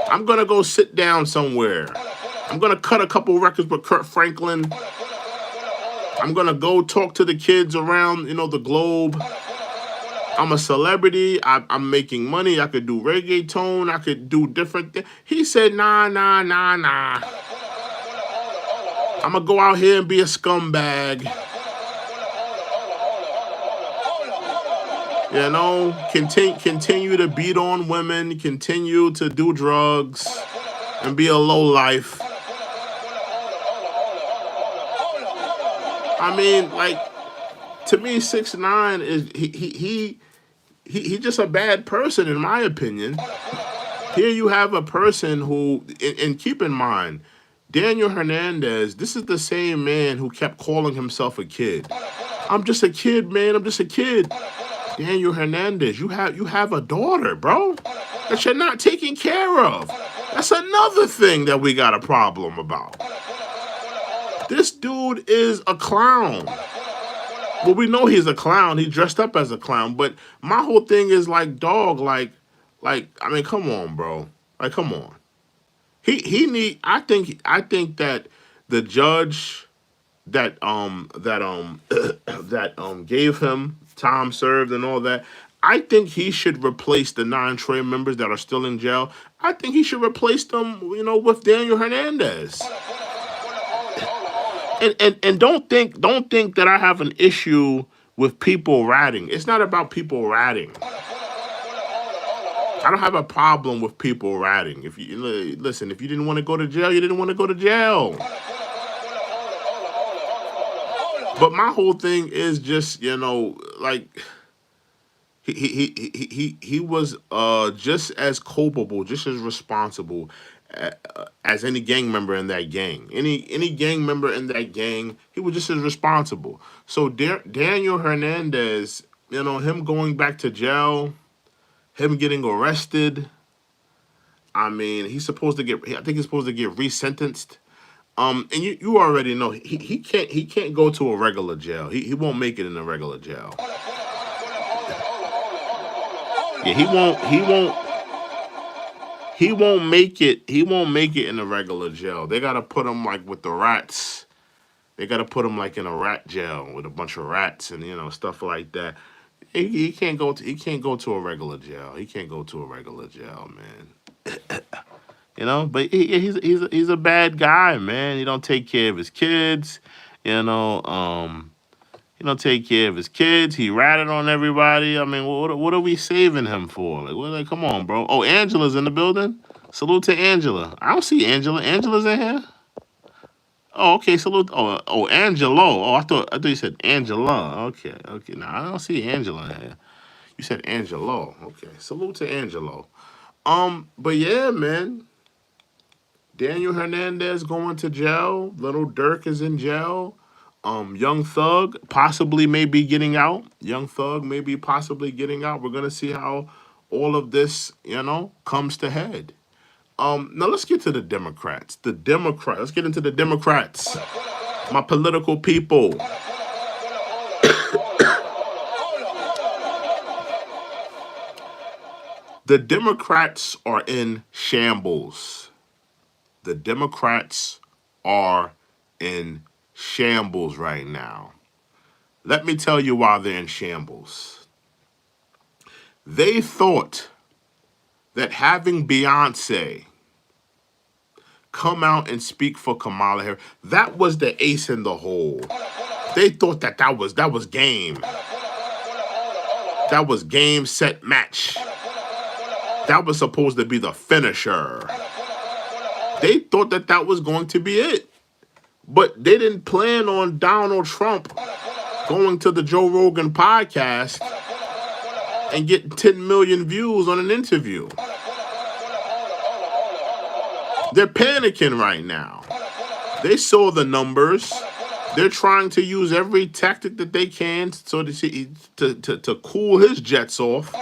I'm going to go sit down somewhere. I'm going to cut a couple records with Kurt Franklin. I'm going to go talk to the kids around, the globe. I'm a celebrity. I'm making money. I could do reggaeton. I could do different things. He said, nah. I'm going to go out here and be a scumbag. Continue to beat on women. Continue to do drugs. And be a lowlife. I mean, like, to me, 6ix9ine is he's just a bad person, in my opinion. Here you have a person who, and keep in mind, Daniel Hernandez, this is the same man who kept calling himself a kid. I'm just a kid, man. I'm just a kid. Daniel Hernandez, you have a daughter, bro, that you're not taking care of. That's another thing that we got a problem about. This dude is a clown. Well, we know he's a clown. He dressed up as a clown. But my whole thing is like, dog, I mean, come on, bro. Like, come on. I think that the judge that gave him time served and all that, I think he should replace the 9 Trey members that are still in jail. I think he should replace them, with Daniel Hernandez. And don't think that I have an issue with people ratting. It's not about people ratting. I don't have a problem with people ratting. If you listen, if you didn't want to go to jail, you didn't want to go to jail. But my whole thing is just, like, he was just as culpable, just as responsible as any gang member in that gang. Any gang member in that gang, he was just as responsible. So Daniel Hernandez, him going back to jail, him getting arrested. I mean, he's supposed to get. I think he's supposed to get resentenced. And you already know he can't go to a regular jail. He won't make it in a regular jail. Yeah, he won't make it. He won't make it in a regular jail. They gotta put him like with the rats. They gotta put him like in a rat jail with a bunch of rats and stuff like that. He can't go to a regular jail. He can't go to a regular jail, man. But he's a bad guy, man. He don't take care of his kids. You know, um, he don't take care of his kids. He ratted on everybody. I mean, what are we saving him for? Come on, bro. Oh, Angela's in the building. Salute to Angela. I don't see Angela. Angela's in here. Oh, okay. Salute. Oh, Angelo. Oh, I thought you said Angela. Okay. No, I don't see Angela in here. You said Angelo. Okay. Salute to Angelo. But yeah, man. Daniel Hernandez going to jail. Little Durk is in jail. Young Thug possibly may be getting out. Young Thug may be possibly getting out. We're gonna see how all of this, comes to head. Now let's get to the Democrats. Let's get into the Democrats. My political people. The Democrats are in shambles. The Democrats are in shambles right now. Let me tell you why they're in shambles. They thought that having Beyonce come out and speak for Kamala Harris, that was the ace in the hole. They thought that was game. That was game, set, match. That was supposed to be the finisher. They thought that was going to be it. But they didn't plan on Donald Trump going to the Joe Rogan podcast and getting 10 million views on an interview. They're panicking right now. They saw the numbers. They're trying to use every tactic that they can to cool his jets off.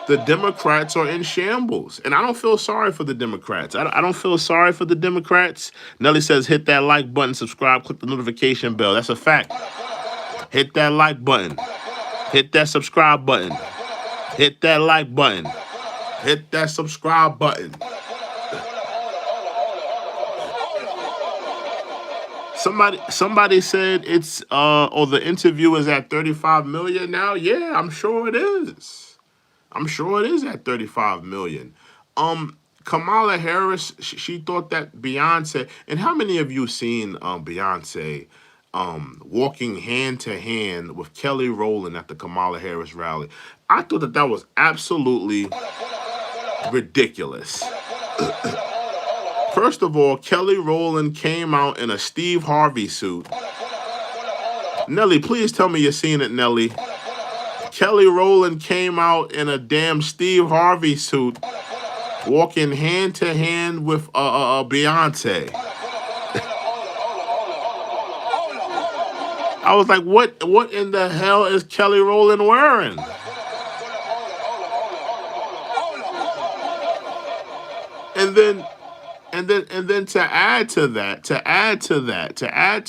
The Democrats are in shambles. And I don't feel sorry for the Democrats. I don't feel sorry for the Democrats. Nelly says, hit that like button, subscribe, click the notification bell. That's a fact. Hit that like button. Hit that subscribe button. Hit that like button. Hit that subscribe button. Somebody said it's the interview is at 35 million now. Yeah, I'm sure it is. I'm sure it is at 35 million. Kamala Harris, she thought that Beyonce, and how many of you seen Beyonce walking hand to hand with Kelly Rowland at the Kamala Harris rally? I thought that was absolutely ridiculous. First of all, Kelly Rowland came out in a Steve Harvey suit. Nelly, please tell me you're seeing it, Nelly. Kelly Rowland came out in a damn Steve Harvey suit, walking hand to hand with Beyonce. I was like, what in the hell is Kelly Rowland wearing? And then to add to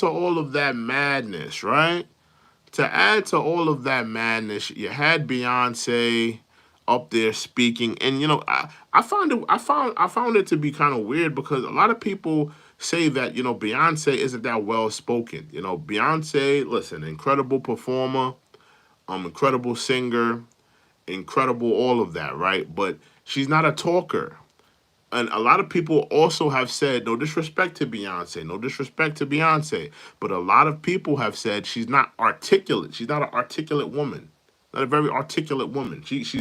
all of that madness, right? To add to all of that madness, you had Beyonce up there speaking, and I found it to be kind of weird because a lot of people say that Beyonce isn't that well spoken. Beyonce, listen, incredible performer, incredible singer, incredible all of that, right? But she's not a talker. And a lot of people also have said, no disrespect to Beyonce, but a lot of people have said she's not articulate. She's not an articulate woman, not a very articulate woman. She's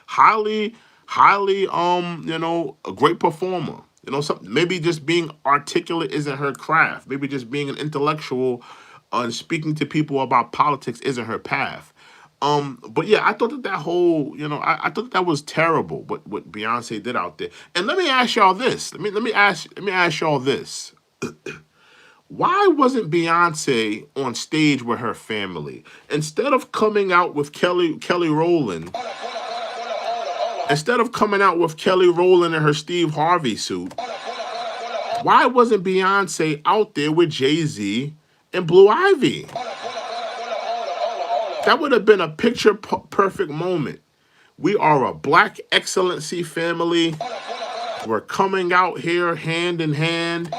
highly, a great performer. Maybe just being articulate isn't her craft. Maybe just being an intellectual and speaking to people about politics isn't her path. But yeah, I thought that whole, I thought that was terrible. What Beyonce did out there. And let me ask y'all this. Let me ask y'all this. Why wasn't Beyonce on stage with her family instead of coming out with Kelly Rowland? Instead of coming out with Kelly Rowland in her Steve Harvey suit, why wasn't Beyonce out there with Jay-Z and Blue Ivy? That would have been a picture perfect moment. We are a black excellency family. We're coming out here hand in hand.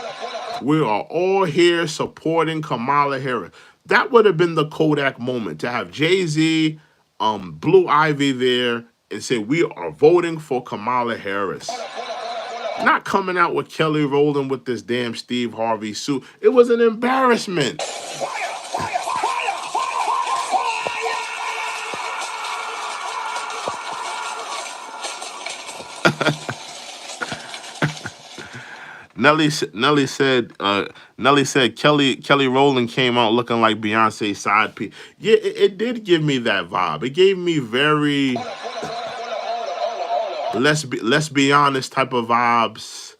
We are all here supporting Kamala Harris. That would have been the Kodak moment to have Jay-Z, Blue Ivy there and say, we are voting for Kamala Harris. Not coming out with Kelly Rowland with this damn Steve Harvey suit. It was an embarrassment. Nelly said Kelly Rowland came out looking like Beyonce's side piece. Yeah, it did give me that vibe. It gave me very let's be honest type of vibes.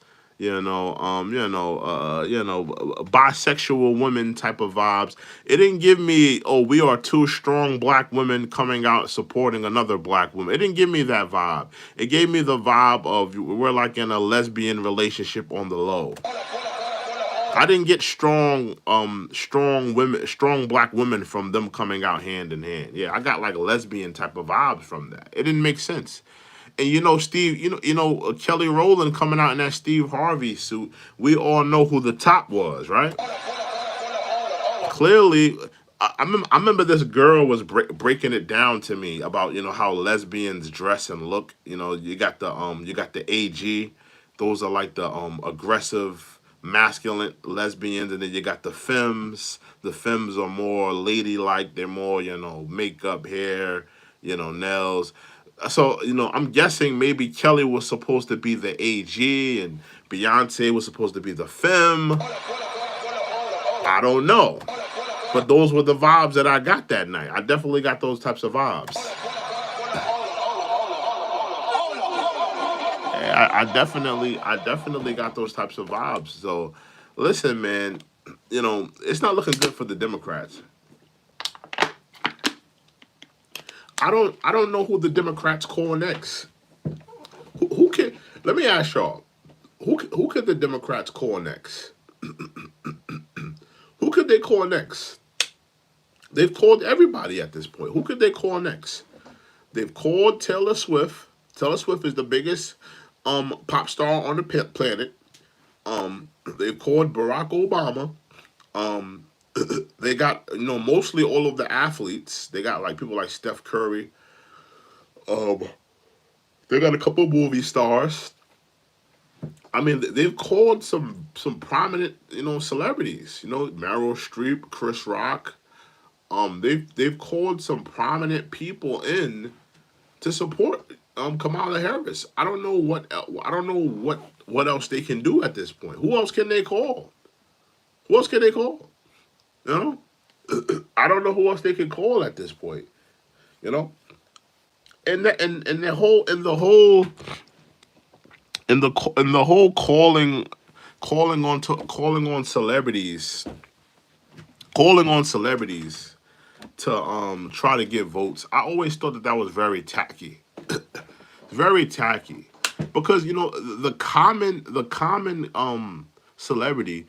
Bisexual women type of vibes. It didn't give me, oh, we are two strong black women coming out supporting another black woman. It didn't give me that vibe. It gave me the vibe of we're like in a lesbian relationship on the low. I didn't get strong black women from them coming out hand in hand. Yeah, I got like lesbian type of vibes from that. It didn't make sense. And Steve, Kelly Rowland coming out in that Steve Harvey suit. We all know who the top was, right? Clearly, I remember this girl was breaking it down to me about how lesbians dress and look. You got the AG, those are like the aggressive masculine lesbians, and then you got the femmes. The femmes are more ladylike. They're more makeup, hair, nails. So I'm guessing maybe Kelly was supposed to be the AG and Beyonce was supposed to be the femme. I don't know. But those were the vibes that I got that night. I definitely got those types of vibes. I definitely got those types of vibes. So, listen, man, it's not looking good for the Democrats. I don't know who the Democrats call next. Who can? Let me ask y'all. Who could the Democrats call next? Who could they call next? They've called everybody at this point. Who could they call next? They've called Taylor Swift. Taylor Swift is the biggest pop star on the planet. They've called Barack Obama. They got mostly all of the athletes. They got like people like Steph Curry. They got a couple movie stars. I mean, they've called some prominent celebrities. Meryl Streep, Chris Rock. They've called some prominent people in to support Kamala Harris. I don't know what else they can do at this point. Who else can they call? Who else can they call? I don't know who else they can call at this point. And the whole calling on celebrities to try to get votes. I always thought that was very tacky. Very tacky. Because the common celebrity,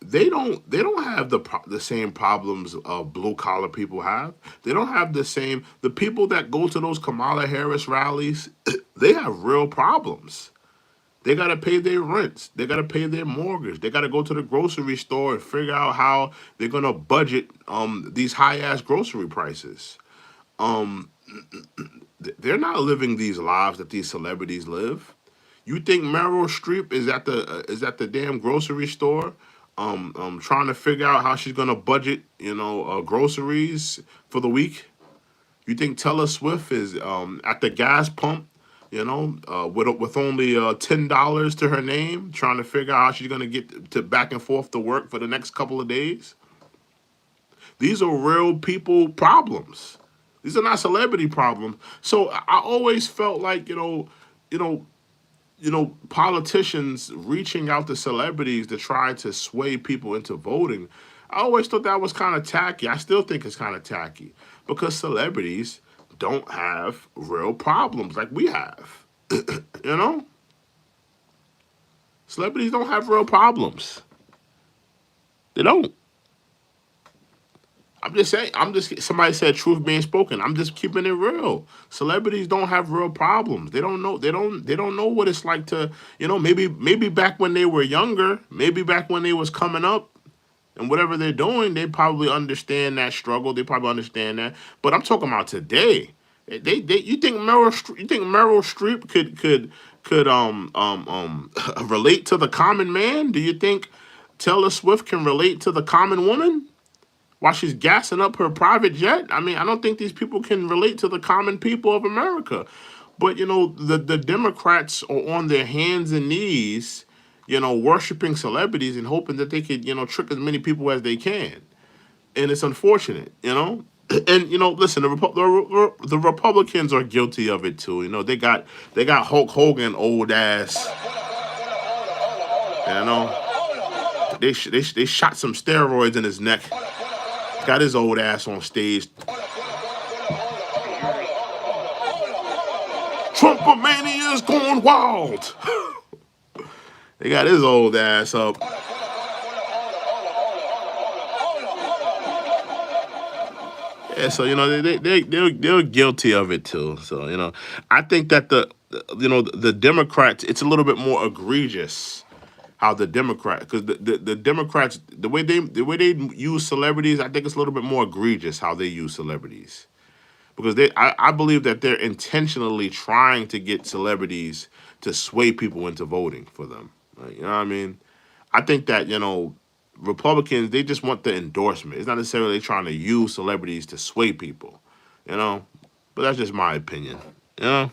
they don't have the same problems blue collar people have. They don't have the people that go to those Kamala Harris rallies, they have real problems. They got to pay their rents. They got to pay their mortgage. They got to go to the grocery store and figure out how they're going to budget these high-ass grocery prices. They're not living these lives that these celebrities live. You think Meryl Streep is at the damn grocery store trying to figure out how she's going to budget, groceries for the week? You think Taylor Swift is at the gas pump, with only $10 to her name, trying to figure out how she's going to get to back and forth to work for the next couple of days? These are real people problems. These are not celebrity problems. So I always felt like, you know, politicians reaching out to celebrities to try to sway people into voting. I always thought that was kind of tacky. I still think it's kind of tacky because celebrities don't have real problems like we have. You know, celebrities don't have real problems. They don't. I'm just saying. I'm just. Somebody said truth being spoken. I'm just keeping it real. Celebrities don't have real problems. They don't know. They don't know what it's like to. Maybe back when they were younger. Maybe back when they was coming up and whatever they're doing, they probably understand that struggle. They probably understand that. But I'm talking about today. You think Meryl Streep could relate to the common man? Do you think Taylor Swift can relate to the common woman while she's gassing up her private jet? I mean, I don't think these people can relate to the common people of America. But the Democrats are on their hands and knees, worshiping celebrities and hoping that they could, trick as many people as they can. And it's unfortunate. And listen, the Republicans are guilty of it too. They got Hulk Hogan, old ass. You know, they shot some steroids in his neck. Got his old ass on stage. Trumpomania is going wild. They got his old ass up. Yeah, so they're guilty of it too. So I think that the Democrats, it's a little bit more egregious how the Democrats, because the Democrats, the way they use celebrities, I think it's a little bit more egregious how they use celebrities, because I believe that they're intentionally trying to get celebrities to sway people into voting for them. Right? You know what I mean? I think that Republicans, they just want the endorsement. It's not necessarily trying to use celebrities to sway people. You know, but that's just my opinion. You know.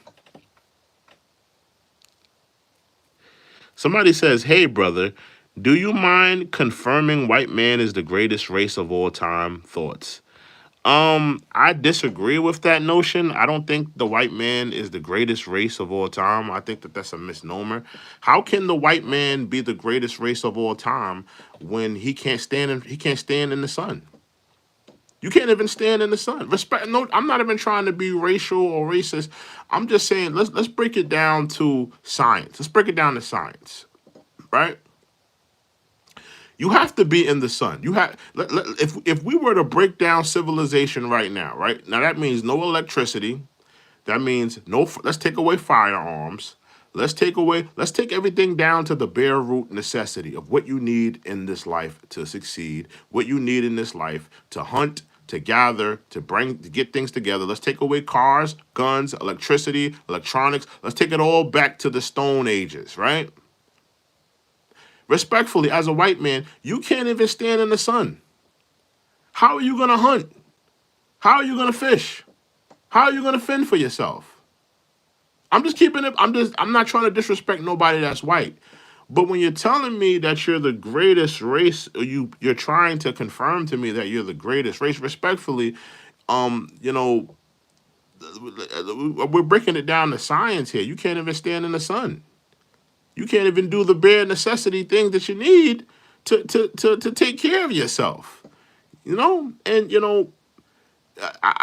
Somebody says, "Hey, brother, do you mind confirming white man is the greatest race of all time?" Thoughts? I disagree with that notion. I don't think the white man is the greatest race of all time. I think that that's a misnomer. How can the white man be the greatest race of all time when he can't stand in the sun? You can't even stand in the sun. Respect. No, I'm not even trying to be racial or racist. I'm just saying let's break it down to science. Let's break it down to science, right? You have to be in the sun. If we were to break down civilization right now, right now, that means no electricity. That means no. Let's take away firearms. Let's take everything down to the bare root necessity of what you need in this life to succeed. What you need in this life to hunt, to gather, to get things together. Let's take away cars, guns, electricity, electronics. Let's take it all back to the Stone Ages, right? Respectfully, as a white man, you can't even stand in the sun. How are you going to hunt? How are you going to fish? How are you going to fend for yourself? I'm just keeping it. I'm not trying to disrespect nobody that's white. But when you're telling me that you're the greatest race, or you're trying to confirm to me that you're the greatest race, respectfully, um, you know, we're breaking it down to science here. You can't even stand in the sun. You can't even do the bare necessity things that you need to take care of yourself. And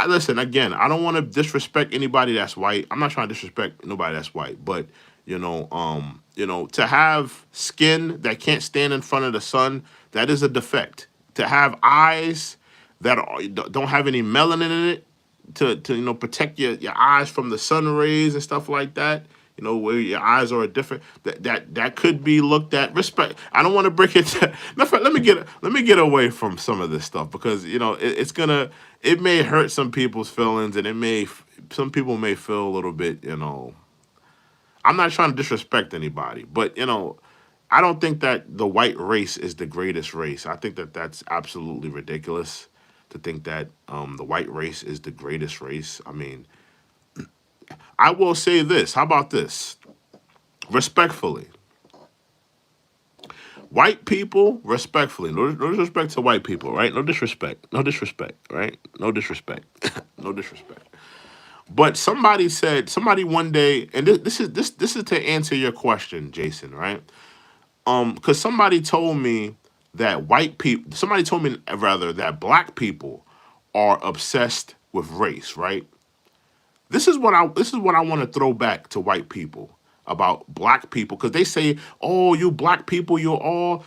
listen again. I don't want to disrespect anybody that's white. I'm not trying to disrespect nobody that's white, but to have skin that can't stand in front of the sun, that is a defect. To have eyes that don't have any melanin in it to protect your eyes from the sun rays and stuff like that. Where your eyes are a different that could be looked at. Respect. I don't want to break it. Let me get away from some of this stuff because it may hurt some people's feelings and some people may feel a little bit. I'm not trying to disrespect anybody, but I don't think that the white race is the greatest race. I think that that's absolutely ridiculous to think that the white race is the greatest race. I mean, I will say this. How about this? Respectfully. White people, respectfully. No disrespect to white people, right? No disrespect. No disrespect, right? No disrespect. No disrespect. But somebody one day, and this is to answer your question, Jason, right? Because somebody told me rather that black people are obsessed with race, right? This is what I want to throw back to white people about black people, because they say, "Oh, you black people, you're all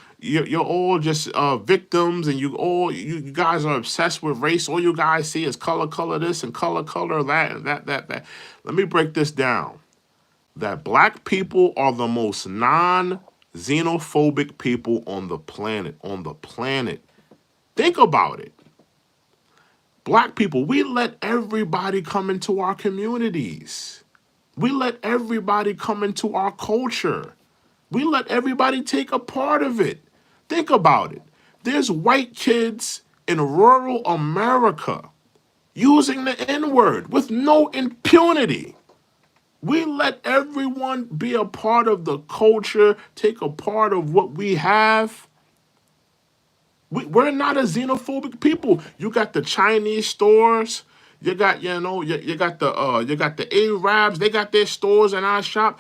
just victims, and you guys are obsessed with race. All you guys see is color this and color that and that." Let me break this down. That black people are the most non-xenophobic people on the planet. On the planet, think about it. Black people, we let everybody come into our communities. We let everybody come into our culture. We let everybody take a part of it. Think about it. There's white kids in rural America using the N-word with no impunity. We let everyone be a part of the culture, take a part of what we have. We're not a xenophobic people. You got the Chinese stores. You got, you got the Arabs. They got their stores in our shop.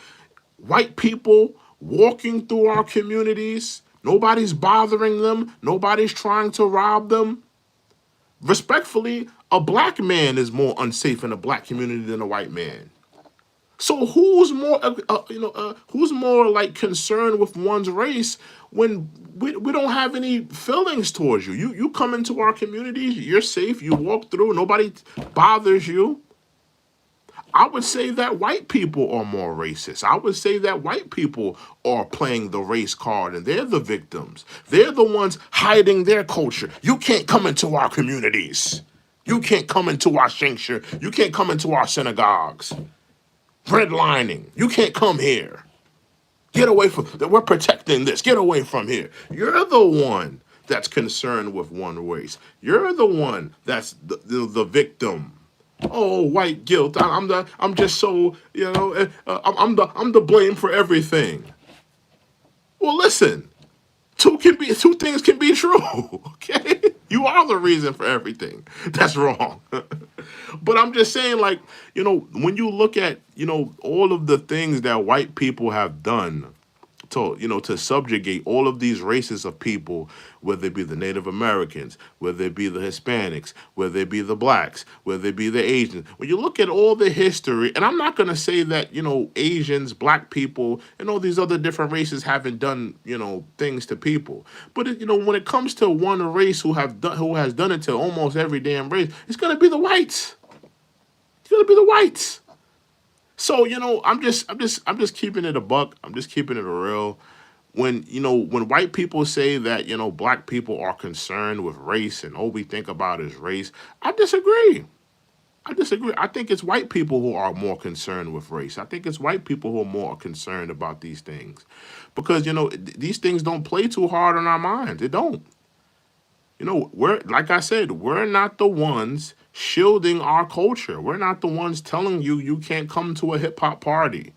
White people walking through our communities. Nobody's bothering them. Nobody's trying to rob them. Respectfully, a black man is more unsafe in a black community than a white man. So who's more like concerned with one's race when we don't have any feelings towards you? You come into our communities, you're safe, you walk through, nobody bothers you. I would say that white people are more racist. I would say that white people are playing the race card and they're the victims. They're the ones hiding their culture. You can't come into our communities. You can't come into our sanctuary. You can't come into our synagogues. Redlining. You can't come here. Get away from that. We're protecting this. Get away from here. You're the one that's concerned with one race. You're the one that's the victim. Oh, white guilt. I'm just so I'm the blame for everything. Well, listen. Two things can be true. Okay, you are the reason for everything that's wrong. But I'm just saying, like, when you look at all of the things that white people have done to subjugate all of these races of people, whether it be the Native Americans, whether it be the Hispanics, whether it be the blacks, whether it be the Asians. When you look at all the history, and I'm not going to say that, Asians, black people, and all these other different races haven't done, things to people. But, when it comes to one race who has done it to almost every damn race, it's going to be the whites. It's going to be the whites. So, I'm just keeping it a buck. I'm just keeping it a real. When white people say that, black people are concerned with race and all we think about is race, I disagree. I disagree. I think it's white people who are more concerned with race. I think it's white people who are more concerned about these things. Because, these things don't play too hard on our minds. It don't. We're, like I said, we're not the ones shielding our culture. We're not the ones telling you can't come to a hip hop party.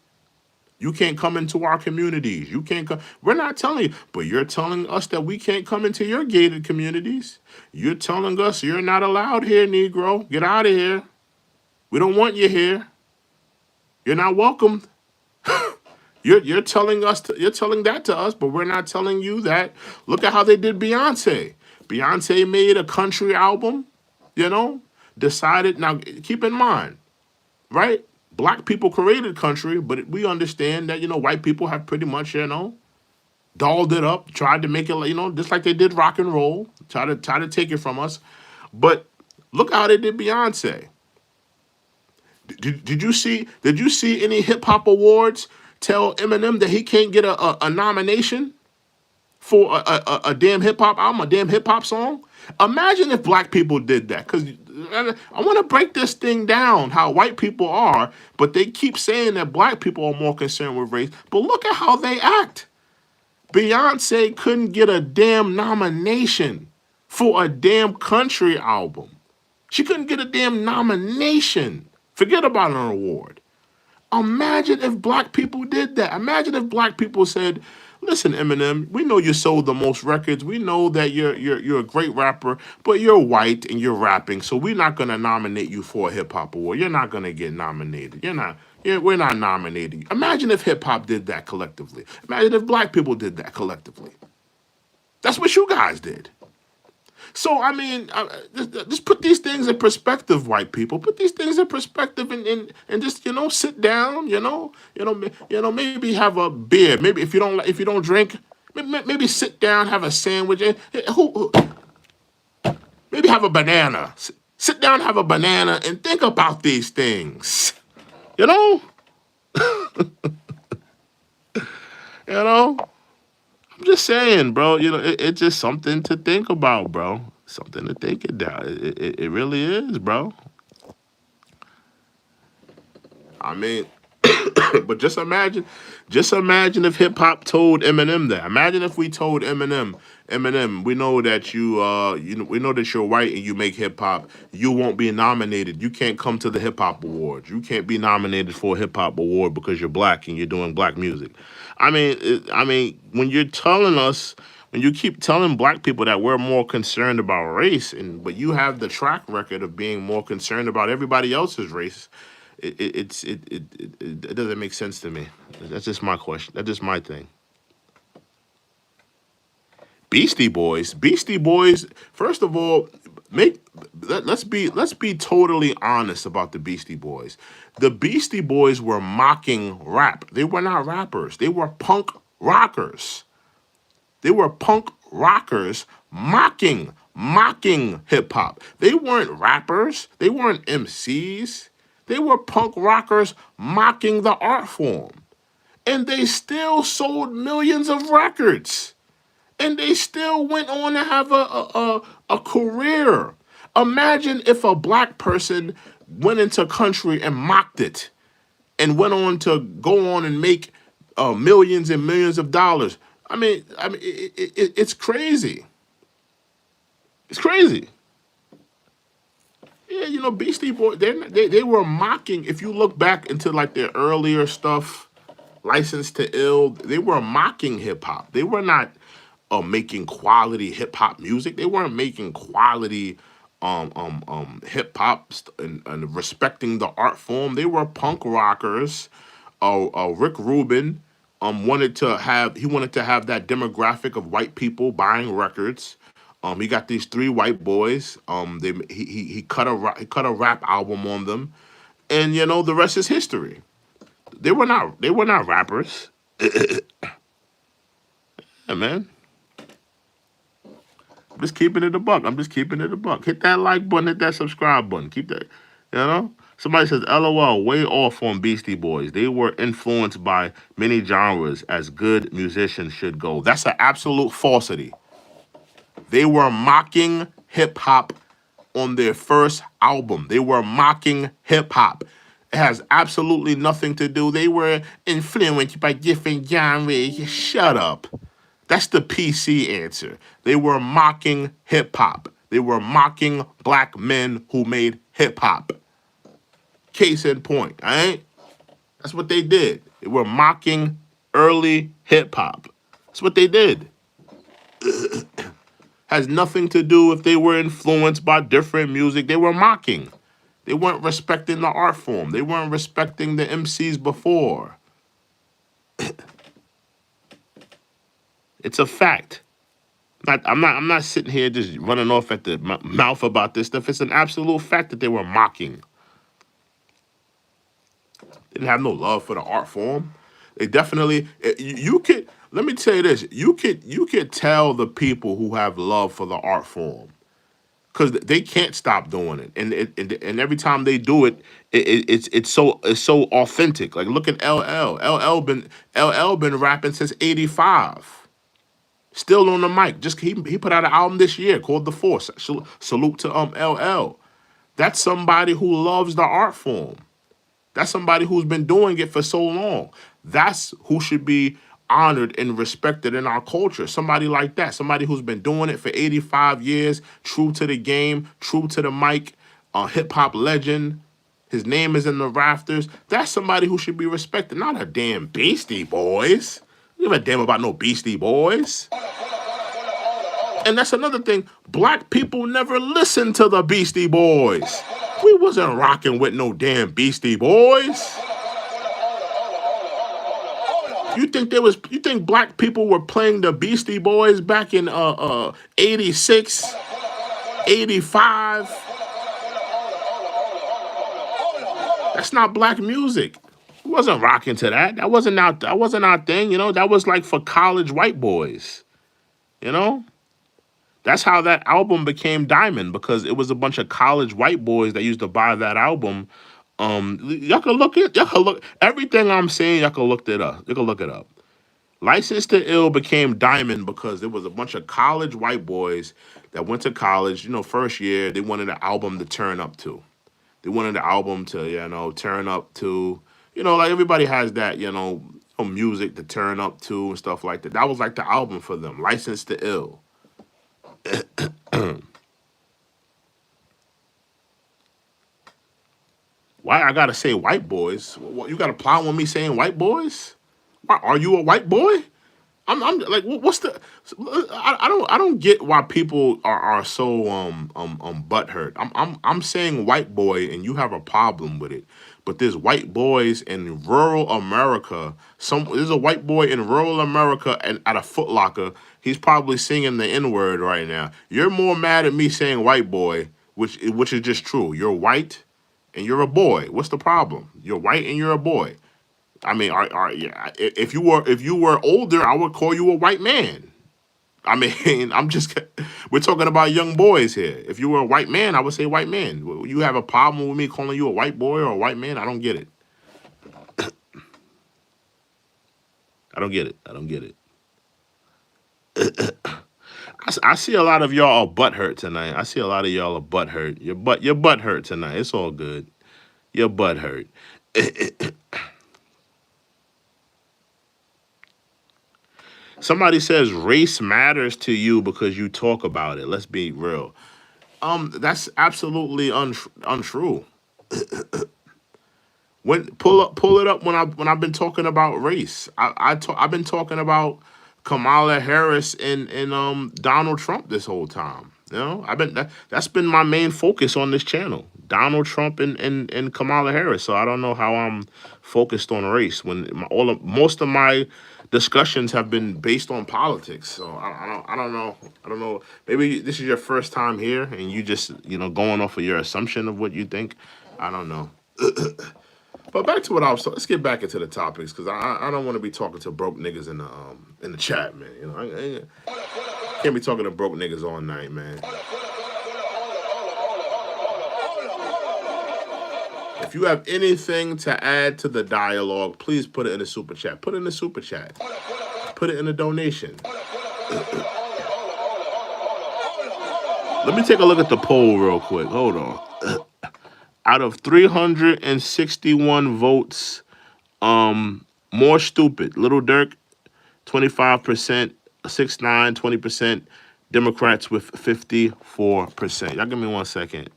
You can't come into our communities. You can't come. We're not telling you, but you're telling us that we can't come into your gated communities. You're telling us you're not allowed here, Negro. Get out of here. We don't want you here. You're not welcome. You're telling that to us, but we're not telling you that. Look at how they did Beyonce. Beyonce made a country album, decided. Now, keep in mind, right? Black people created country, but we understand that, white people have pretty much, dolled it up, tried to make it, just like they did rock and roll, try to take it from us. But look how they did Beyonce. Did you see any hip hop awards tell Eminem that he can't get a nomination for a damn hip hop album, a damn hip hop song? Imagine if black people did that. Because I want to break this thing down, how white people are, but they keep saying that black people are more concerned with race. But look at how they act. Beyonce couldn't get a damn nomination for a damn country album. She couldn't get a damn nomination. Forget about an award. Imagine if black people did that. Imagine if black people said, Listen, Eminem, we know you sold the most records. We know that you're a great rapper, but you're white and you're rapping, so we're not gonna nominate you for a hip hop award. You're not gonna get nominated. You're not. We're not nominating you. Imagine if hip hop did that collectively. Imagine if black people did that collectively. That's what you guys did. So I mean, just put these things in perspective, white people. Put these things in perspective, and just sit down. Maybe have a beer. Maybe if you don't drink, maybe sit down, have a sandwich, and maybe have a banana. Sit down, have a banana, and think about these things. You know, you know. I'm just saying, bro. It's just something to think about, bro. Something to think about. It really is, bro. I mean, but just imagine if hip hop told Eminem that. Imagine if we told Eminem, we know that we know that you're white and you make hip hop. You won't be nominated. You can't come to the hip hop awards. You can't be nominated for a hip hop award because you're black and you're doing black music. I mean, when you're telling us, when you keep telling black people that we're more concerned about race, but you have the track record of being more concerned about everybody else's race, it doesn't make sense to me. That's just my question. That's just my thing. Beastie Boys. First of all, let's be totally honest about the Beastie Boys. The Beastie Boys were mocking rap. They were not rappers. They were punk rockers. They were punk rockers mocking hip hop. They weren't rappers. They weren't MCs. They were punk rockers mocking the art form. And they still sold millions of records. And they still went on to have a career. Imagine if a black person went into country and mocked it and went on to go on and make millions and millions of dollars. It's crazy. It's crazy. Yeah, Beastie Boys, they were mocking. If you look back into like their earlier stuff, License to Ill, they were mocking hip hop. They were not making quality hip hop music. They weren't making quality hip hop and respecting the art form. They were punk rockers. Rick Rubin wanted to have that demographic of white people buying records. He got these three white boys. He cut a rap album on them, and the rest is history. They were not rappers. Yeah, man. I'm just keeping it a buck. I'm just keeping it a buck. Hit that like button, hit that subscribe button. Keep that, Somebody says, LOL, way off on Beastie Boys. They were influenced by many genres as good musicians should go. That's an absolute falsity. They were mocking hip hop on their first album. They were mocking hip hop. It has absolutely nothing to do. They were influenced by different genres. Shut up. That's the PC answer. They were mocking hip hop. They were mocking black men who made hip hop. Case in point, all right? That's what they did. They were mocking early hip hop. That's what they did. Has nothing to do if they were influenced by different music. They were mocking. They weren't respecting the art form. They weren't respecting the MCs before. It's a fact. I'm not sitting here just running off at the mouth about this stuff. It's an absolute fact that they were mocking. They didn't have no love for the art form. They definitely. You could. Let me tell you this. You could tell the people who have love for the art form because they can't stop doing it, and every time they do it, it's so authentic. Like look at LL. LL been rapping since '85. Still on the mic. Just he put out an album this year called The Force. Salute to LL. That's somebody who loves the art form. That's somebody who's been doing it for so long. That's who should be honored and respected in our culture. Somebody like that. Somebody who's been doing it for 85 years, true to the game, true to the mic, a hip hop legend. His name is in the rafters. That's somebody who should be respected, not a damn Beastie Boys. You give a damn about no Beastie Boys. And that's another thing. Black people never listened to the Beastie Boys. We wasn't rocking with no damn Beastie Boys. You think black people were playing the Beastie Boys back in 86, 85? That's not black music. We wasn't rocking to that. That wasn't our thing, you know? That was like for college white boys. You know? That's how that album became Diamond, because it was a bunch of college white boys that used to buy that album. Y'all can look everything I'm saying, y'all can look it up. You can look it up. License to Ill became Diamond because there was a bunch of college white boys that went to college, you know, first year, they wanted an album to turn up to. They wanted the album to, you know, turn up to, you know, like everybody has that, you know, music to turn up to and stuff like that. That was like the album for them, License to Ill. Why I gotta say white boys? What, you got a problem with me saying white boys? Why, are you a white boy? I'm like, what's the? I don't get why people are so butthurt. I'm saying white boy, and you have a problem with it. But there's white boys in rural America. There's a white boy in rural America and at a Foot Locker. He's probably singing the N word right now. You're more mad at me saying white boy, which is just true. You're white, and you're a boy. What's the problem? You're white and you're a boy. I mean, yeah, if you were older, I would call you a white man. I mean, we're talking about young boys here. If you were a white man, I would say white man. You have a problem with me calling you a white boy or a white man? I don't get it. I don't get it. I don't get it. I see a lot of y'all are butthurt tonight. I see a lot of y'all are butthurt. Your butt hurt tonight. It's all good. Your butt hurt. Somebody says race matters to you because you talk about it. Let's be real. That's absolutely untrue. Pull it up when I've been talking about race. I've been talking about Kamala Harris and Donald Trump this whole time. You know, that's been my main focus on this channel. Donald Trump and Kamala Harris. So I don't know how I'm focused on race when most of my discussions have been based on politics. So I don't know. I don't know. Maybe this is your first time here and you just, you know, going off of your assumption of what you think. I don't know. But back to what I was talking. Let's get back into the topics because I don't want to be talking to broke niggas in the chat, man. You know, I can't be talking to broke niggas all night, man. If you have anything to add to the dialogue, please put it in the super chat. Put it in the super chat. Put it in the donation. Let me take a look at the poll real quick. Hold on. Out of 361 votes, more stupid. Lil Durk, 25%, 6ix9ine, 20%, Democrats with 54%. Y'all give me 1 second.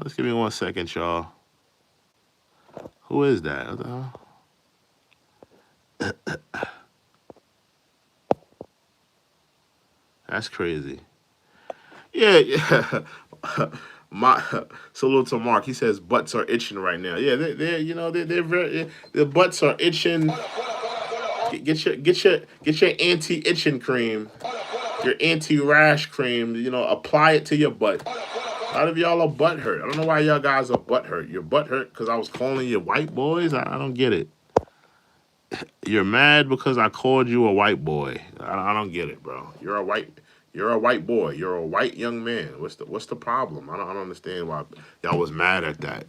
Let's give me 1 second, y'all. Who is that? That's crazy. Yeah. My salute to Mark. He says butts are itching right now. Yeah, they're very. The butts are itching. Get your anti-itching cream, your anti-rash cream. You know, apply it to your butt. A lot of y'all are butt hurt. I don't know why y'all guys are butt hurt. You're butt hurt because I was calling you white boys. I don't get it. You're mad because I called you a white boy. I don't get it, bro. You're a white boy. You're a white young man. What's the problem? I don't understand why y'all was mad at that.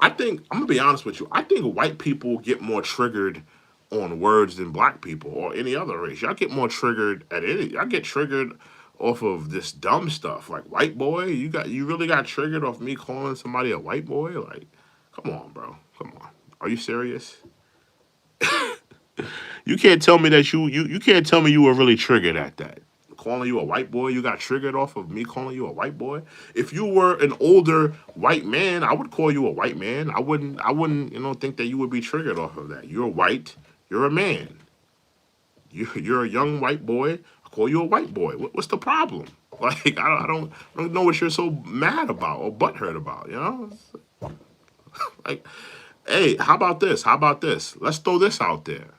I think I'm gonna be honest with you. I think white people get more triggered on words than black people or any other race. Y'all get more triggered y'all get triggered off of this dumb stuff like white boy. You really got triggered off me calling somebody a white boy? Like, come on, bro. Come on. Are you serious? You can't tell me that you can't tell me you were really triggered at that. calling you a white boy. You got triggered off of me calling you a white boy. If you were an older white man, I would call you a white man. I wouldn't, think that you would be triggered off of that. You're white. You're a man. You're a young white boy. I call you a white boy. What's the problem? Like I don't know what you're so mad about or butthurt about. Like, hey, how about this? How about this? Let's throw this out there.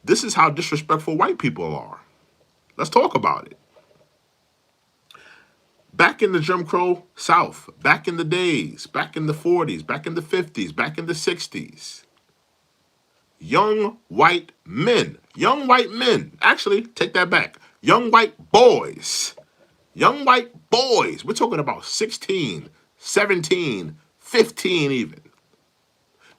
This is how disrespectful white people are. Let's talk about it. Back in the Jim Crow South, back in the days, back in the 40s, back in the 50s, back in the 60s, young white men, actually, take that back, young white boys, we're talking about 16, 17, 15 even,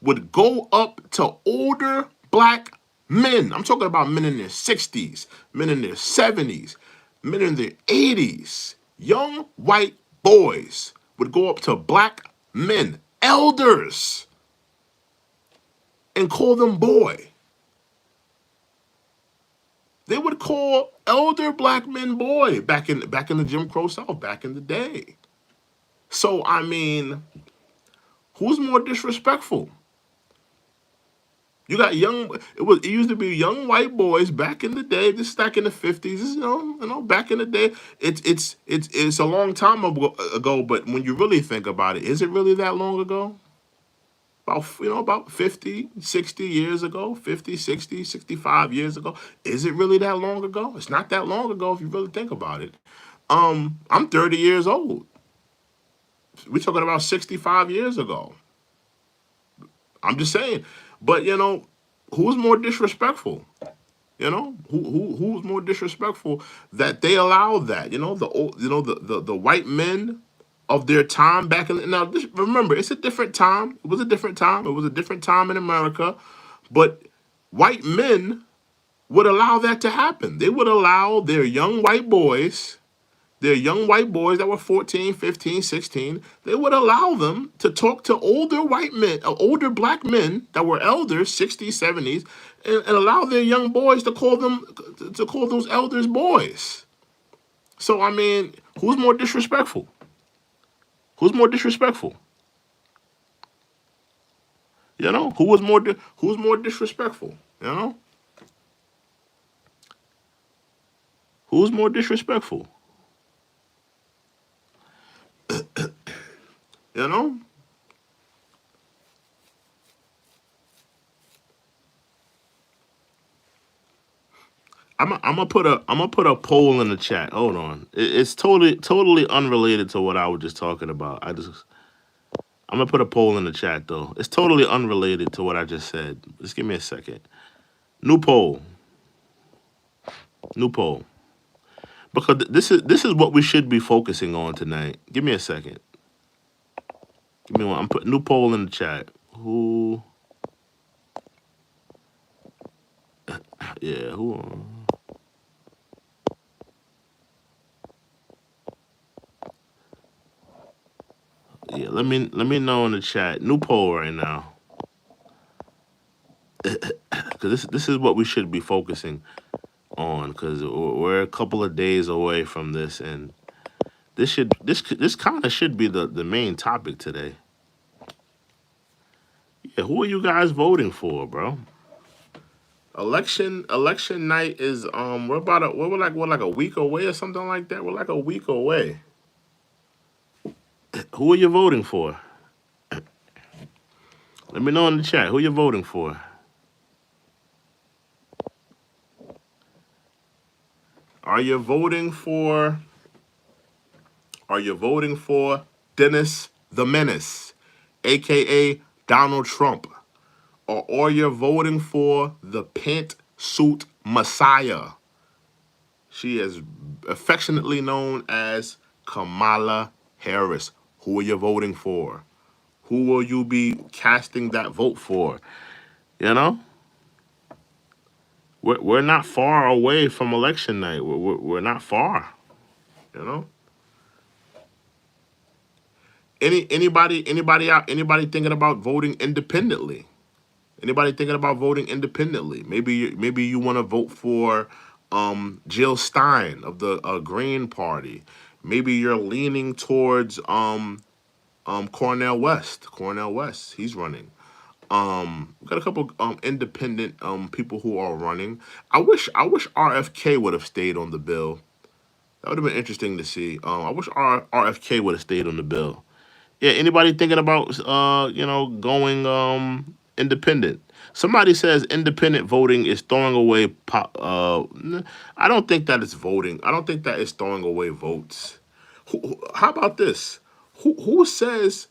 would go up to older black men. I'm talking about men in their 60s, men in their 70s, men in their 80s. Young white boys would go up to black men, elders, and call them boy. They would call elder black men boy back in the Jim Crow South, back in the day. So, I mean, who's more disrespectful? You got it used to be young white boys back in the day. This is back in the 50s. This is, back in the day. It's a long time ago, but when you really think about it, is it really that long ago? About 50, 60 years ago, 50, 60, 65 years ago. Is it really that long ago? It's not that long ago if you really think about it. I'm 30 years old. We're talking about 65 years ago. I'm just saying. But who's more disrespectful? Who's more disrespectful that they allowed that? The white men of their time back in now. Remember, it's a different time. It was a different time. It was a different time in America, but white men would allow that to happen. They would allow their young white boys. They're young white boys that were 14, 15, 16. They would allow them to talk to older white men, older black men that were elders, 60s, 70s, and allow their young boys to call those elders boys. So, I mean, who's more disrespectful? Who's more disrespectful? Who's more disrespectful? Who's more disrespectful? I'm gonna put a poll in the chat. Hold on, it's totally unrelated to what I was just talking about. I'm gonna put a poll in the chat though. It's totally unrelated to what I just said. Just give me a second. New poll. Because this is what we should be focusing on tonight. Give me a second. Give me one. I'm putting new poll in the chat. Who? Yeah, who? Yeah, let me know in the chat. New poll right now. Because this is what we should be focusing on. Because we're a couple of days away from this, and this kind of should be the main topic today. Yeah, who are you guys voting for, bro? Election night is we're like a week away or something like that. We're like a week away. Who are you voting for? Let me know in the chat who you're voting for. Are you voting for Dennis the Menace, aka Donald Trump? Or are you voting for the pantsuit Messiah? She is affectionately known as Kamala Harris. Who are you voting for? Who will you be casting that vote for? We're not far away from election night. We're not far. Anybody out? Anybody thinking about voting independently? Anybody thinking about voting independently? Maybe you want to vote for Jill Stein of the Green Party. Maybe you're leaning towards Cornel West. Cornel West, he's running. We got a couple independent people who are running. I wish RFK would have stayed on the bill. That would have been interesting to see. I wish RFK would have stayed on the bill. Yeah, anybody thinking about going independent? Somebody says independent voting is throwing away I don't think that it's voting. I don't think that it's throwing away votes. How about this? Who says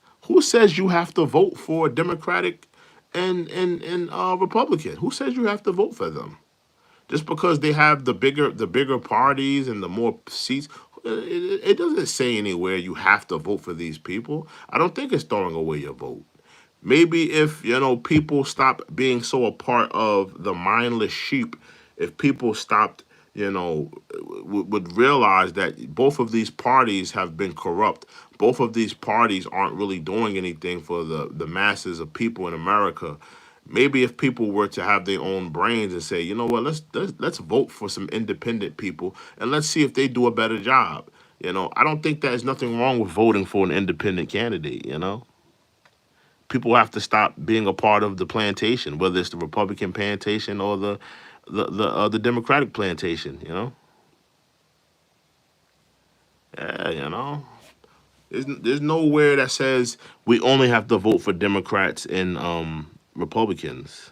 you have to vote for Democratic and Republican? Who says you have to vote for them? Just because they have the bigger parties and the more seats, it doesn't say anywhere you have to vote for these people. I don't think it's throwing away your vote. Maybe if people stop being so a part of the mindless sheep, if people stopped, would realize that both of these parties have been corrupt. Both of these parties aren't really doing anything for the masses of people in America. Maybe if people were to have their own brains and say, you know what, let's vote for some independent people and let's see if they do a better job. I don't think there's nothing wrong with voting for an independent candidate. People have to stop being a part of the plantation, whether it's the Republican plantation or the Democratic plantation. Yeah, there's nowhere that says we only have to vote for Democrats and Republicans.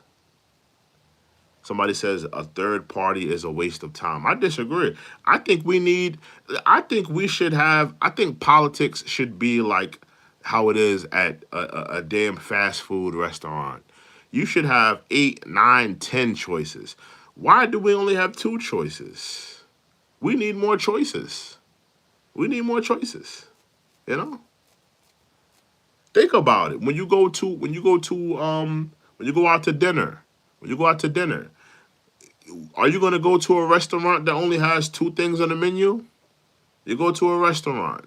Somebody says a third party is a waste of time. I disagree. I think we need. I think we should have. I think politics should be like how it is at a damn fast food restaurant. You should have 8, 9, 10 choices. Why do we only have 2 choices? We need more choices. We need more choices. You know. Think about it. When you go out to dinner, when you go out to dinner, are you going to go to a restaurant that only has 2 things on the menu? You go to a restaurant,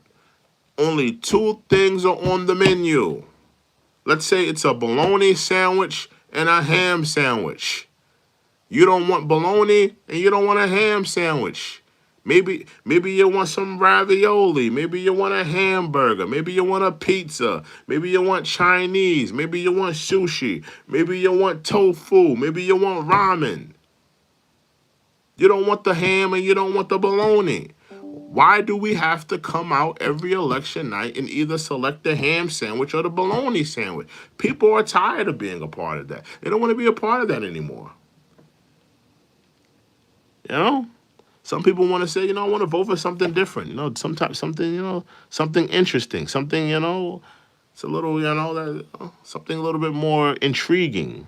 only 2 things are on the menu. Let's say it's a bologna sandwich and a ham sandwich. You don't want bologna and you don't want a ham sandwich. Maybe you want some ravioli. Maybe you want a hamburger. Maybe you want a pizza. Maybe you want Chinese. Maybe you want sushi. Maybe you want tofu. Maybe you want ramen. You don't want the ham and you don't want the bologna. Why do we have to come out every election night and either select the ham sandwich or the bologna sandwich? People are tired of being a part of that. They don't want to be a part of that anymore. You know? Some people want to say, I want to vote for something different. Something interesting. Something, it's a little, something a little bit more intriguing.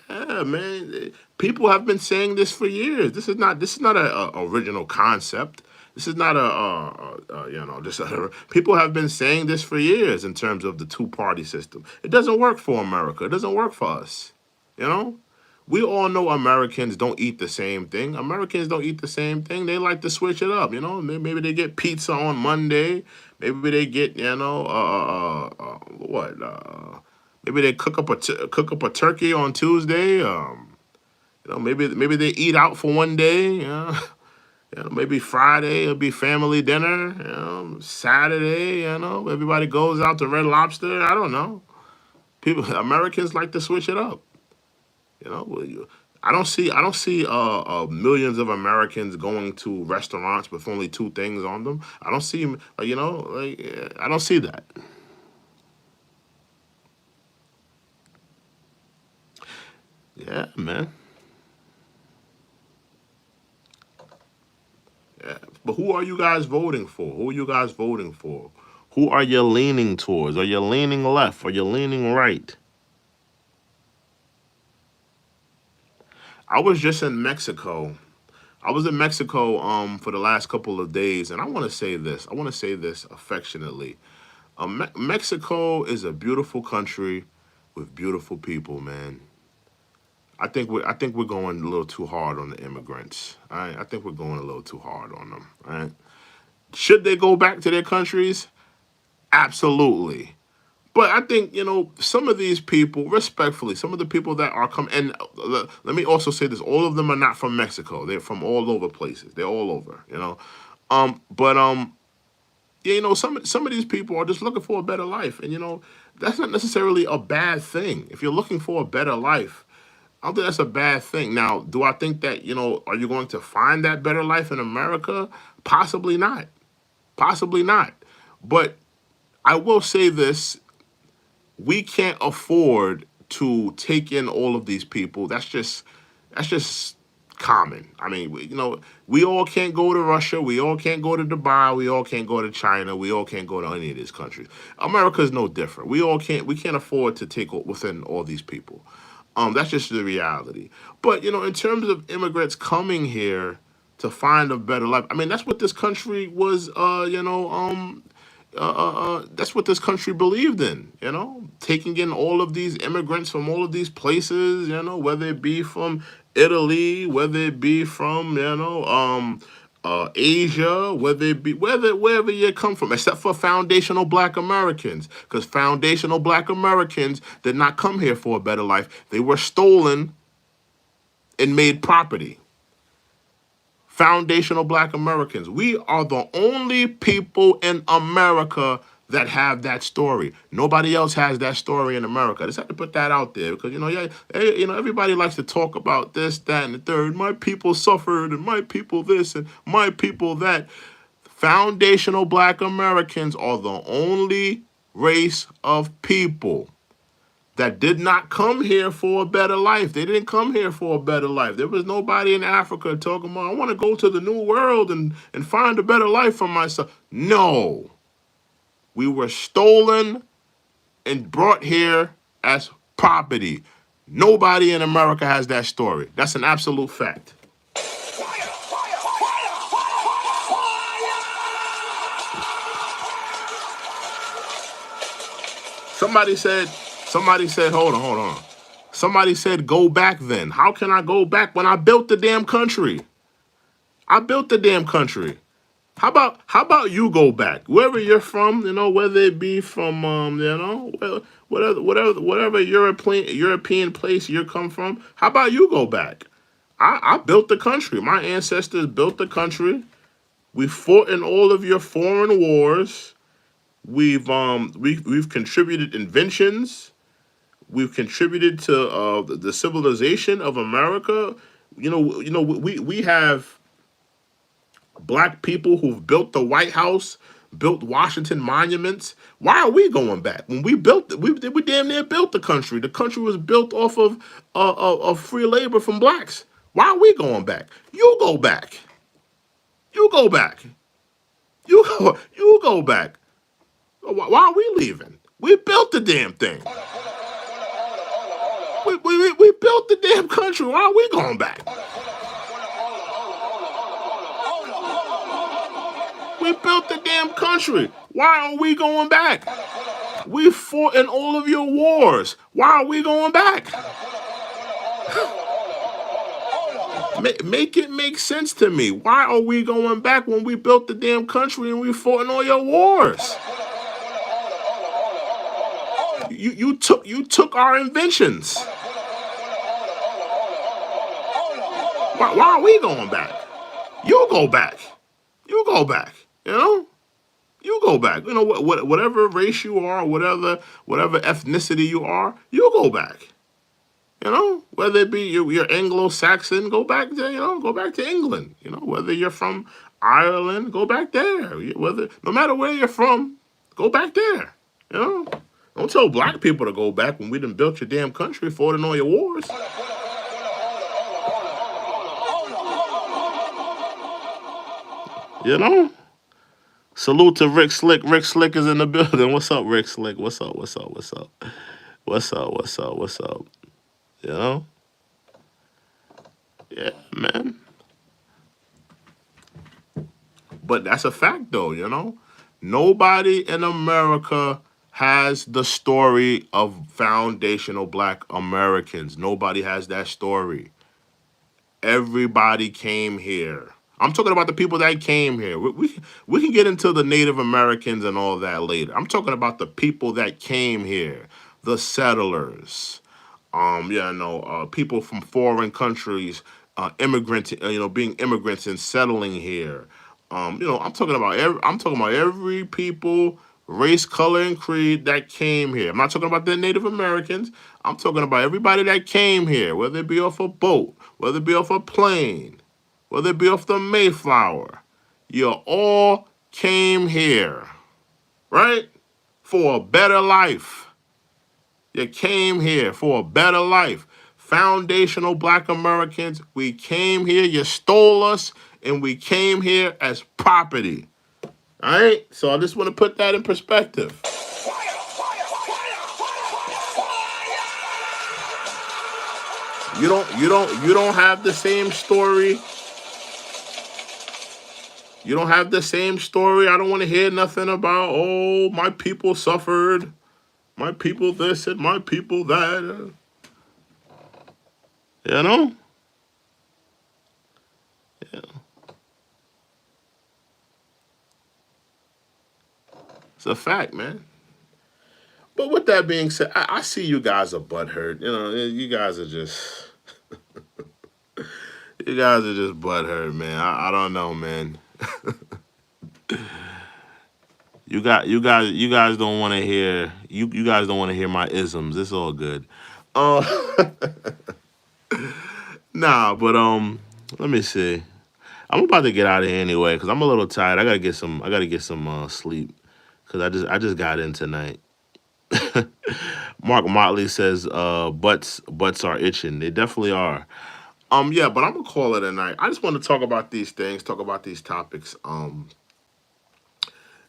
Yeah, man. People have been saying this for years. This is not a original concept. This is not just people have been saying this for years in terms of the 2-party system. It doesn't work for America. It doesn't work for us. You know? We all know Americans don't eat the same thing. Americans don't eat the same thing. They like to switch it up. Maybe they get pizza on Monday. Maybe they get what? Maybe they cook up a turkey on Tuesday. Maybe they eat out for one day. Maybe Friday it'll be family dinner. Saturday, everybody goes out to Red Lobster. I don't know. Americans like to switch it up. I don't see millions of Americans going to restaurants with only 2 things on them. I don't see, I don't see that. Yeah, man. Yeah. But who are you guys voting for? Who are you guys voting for? Who are you leaning towards? Are you leaning left? Are you leaning right? I was just in Mexico. I was in Mexico for the last couple of days, and I want to say this. I want to say this affectionately. Mexico is a beautiful country with beautiful people, man. I think we're going a little too hard on the immigrants. All right? I think we're going a little too hard on them. All right? Should they go back to their countries? Absolutely. But I think, some of these people, respectfully, some of the people that are coming, and let me also say this: all of them are not from Mexico. They're from all over places. They're all over. But yeah, some of these people are just looking for a better life, and that's not necessarily a bad thing. If you're looking for a better life, I don't think that's a bad thing. Now, do I think that are you going to find that better life in America? Possibly not. Possibly not. But I will say this: we can't afford to take in all of these people. That's just common. I mean, we all can't go to Russia. We all can't go to Dubai. We all can't go to China. We all can't go to any of these countries. America is no different. We can't afford to take within all these people. That's just the reality. But in terms of immigrants coming here to find a better life, I mean, that's what this country was. That's what this country believed in, taking in all of these immigrants from all of these places, whether it be from Italy, whether it be from, Asia, whether it be wherever you come from, except for foundational Black Americans, because foundational Black Americans did not come here for a better life. They were stolen and made property. Foundational Black Americans. We are the only people in America that have that story. Nobody else has that story in America. I just have to put that out there because everybody likes to talk about this, that, and the third. My people suffered, and my people this, and my people that. Foundational Black Americans are the only race of people that did not come here for a better life. They didn't come here for a better life. There was nobody in Africa talking about, I want to go to the new world and find a better life for myself. No. We were stolen and brought here as property. Nobody in America has that story. That's an absolute fact. Somebody said, hold on. Somebody said, go back then. How can I go back when I built the damn country? I built the damn country. How about you go back wherever you're from? Whether it be from whatever European place you come from. How about you go back? I built the country. My ancestors built the country. We fought in all of your foreign wars. We've contributed inventions. We've contributed to the civilization of America. We have Black people who've built the White House, built Washington monuments. Why are we going back? When we built it, we damn near built the country. The country was built off of free labor from blacks. Why are we going back? You go back. You go back. You go back. Why are we leaving? We built the damn thing. We built the damn country. Why are we going back? We built the damn country. Why are we going back? We fought in all of your wars. Why are we going back? Make it make sense to me. Why are we going back when we built the damn country and we fought in all your wars? You took our inventions. Why are we going back? You go back. You go back. You go back. Whatever race you are, whatever ethnicity you are, you go back. Whether it be you're Anglo-Saxon, go back to England. Whether you're from Ireland, go back there. No matter where you're from, go back there. Don't tell Black people to go back when we done built your damn country, fought in all your wars. Salute to Rick Slick. Rick Slick is in the building. What's up, Rick Slick? What's up? What's up? What's up? What's up? What's up? What's up? Yeah, man. But that's a fact, though. Nobody in America has the story of foundational Black Americans. Nobody has that story. Everybody came here. I'm talking about the people that came here. We can get into the Native Americans and all that later. I'm talking about the people that came here, the settlers. People from foreign countries, immigrant, being immigrants and settling here. I'm talking about every people, race, color, and creed that came here. I'm not talking about the Native Americans. I'm talking about everybody that came here, whether it be off a boat, whether it be off a plane, whether it be off the Mayflower. You all came here, right? For a better life. You came here for a better life. Foundational black Americans, we came here, you stole us, and we came here as property. All right? So I just want to put that in perspective. You don't have the same story. You don't have the same story. I don't want to hear nothing about, oh, my people suffered. My people this and my people that. You know? Yeah. It's a fact, man. But with that being said, I see you guys are butthurt. You guys are just butthurt, man. I don't know, man. You guys don't want to hear you guys don't want to hear my isms. It's all good. Uh, nah, but let me see. I'm about to get out of here anyway because I'm a little tired. I gotta get some sleep because I just got in tonight. Mark Motley says, butts are itching. They definitely are. Yeah, but I'm gonna call it a night. I just want to talk about these things, talk about these topics.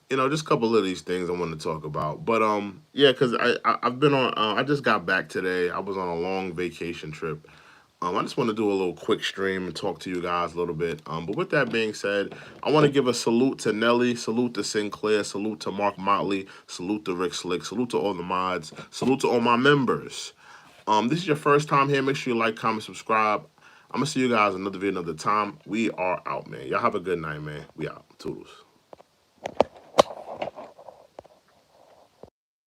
Just a couple of these things I want to talk about. But yeah, because I've been on. I just got back today. I was on a long vacation trip. I just want to do a little quick stream and talk to you guys a little bit. But with that being said, I want to give a salute to Nelly, salute to Sinclair, salute to Mark Motley, salute to Rick Slick, salute to all the mods, salute to all my members. This is your first time here. Make sure you like, comment, subscribe. I'm gonna see you guys another video another time. We are out, man. Y'all have a good night, man. We out. Toodles.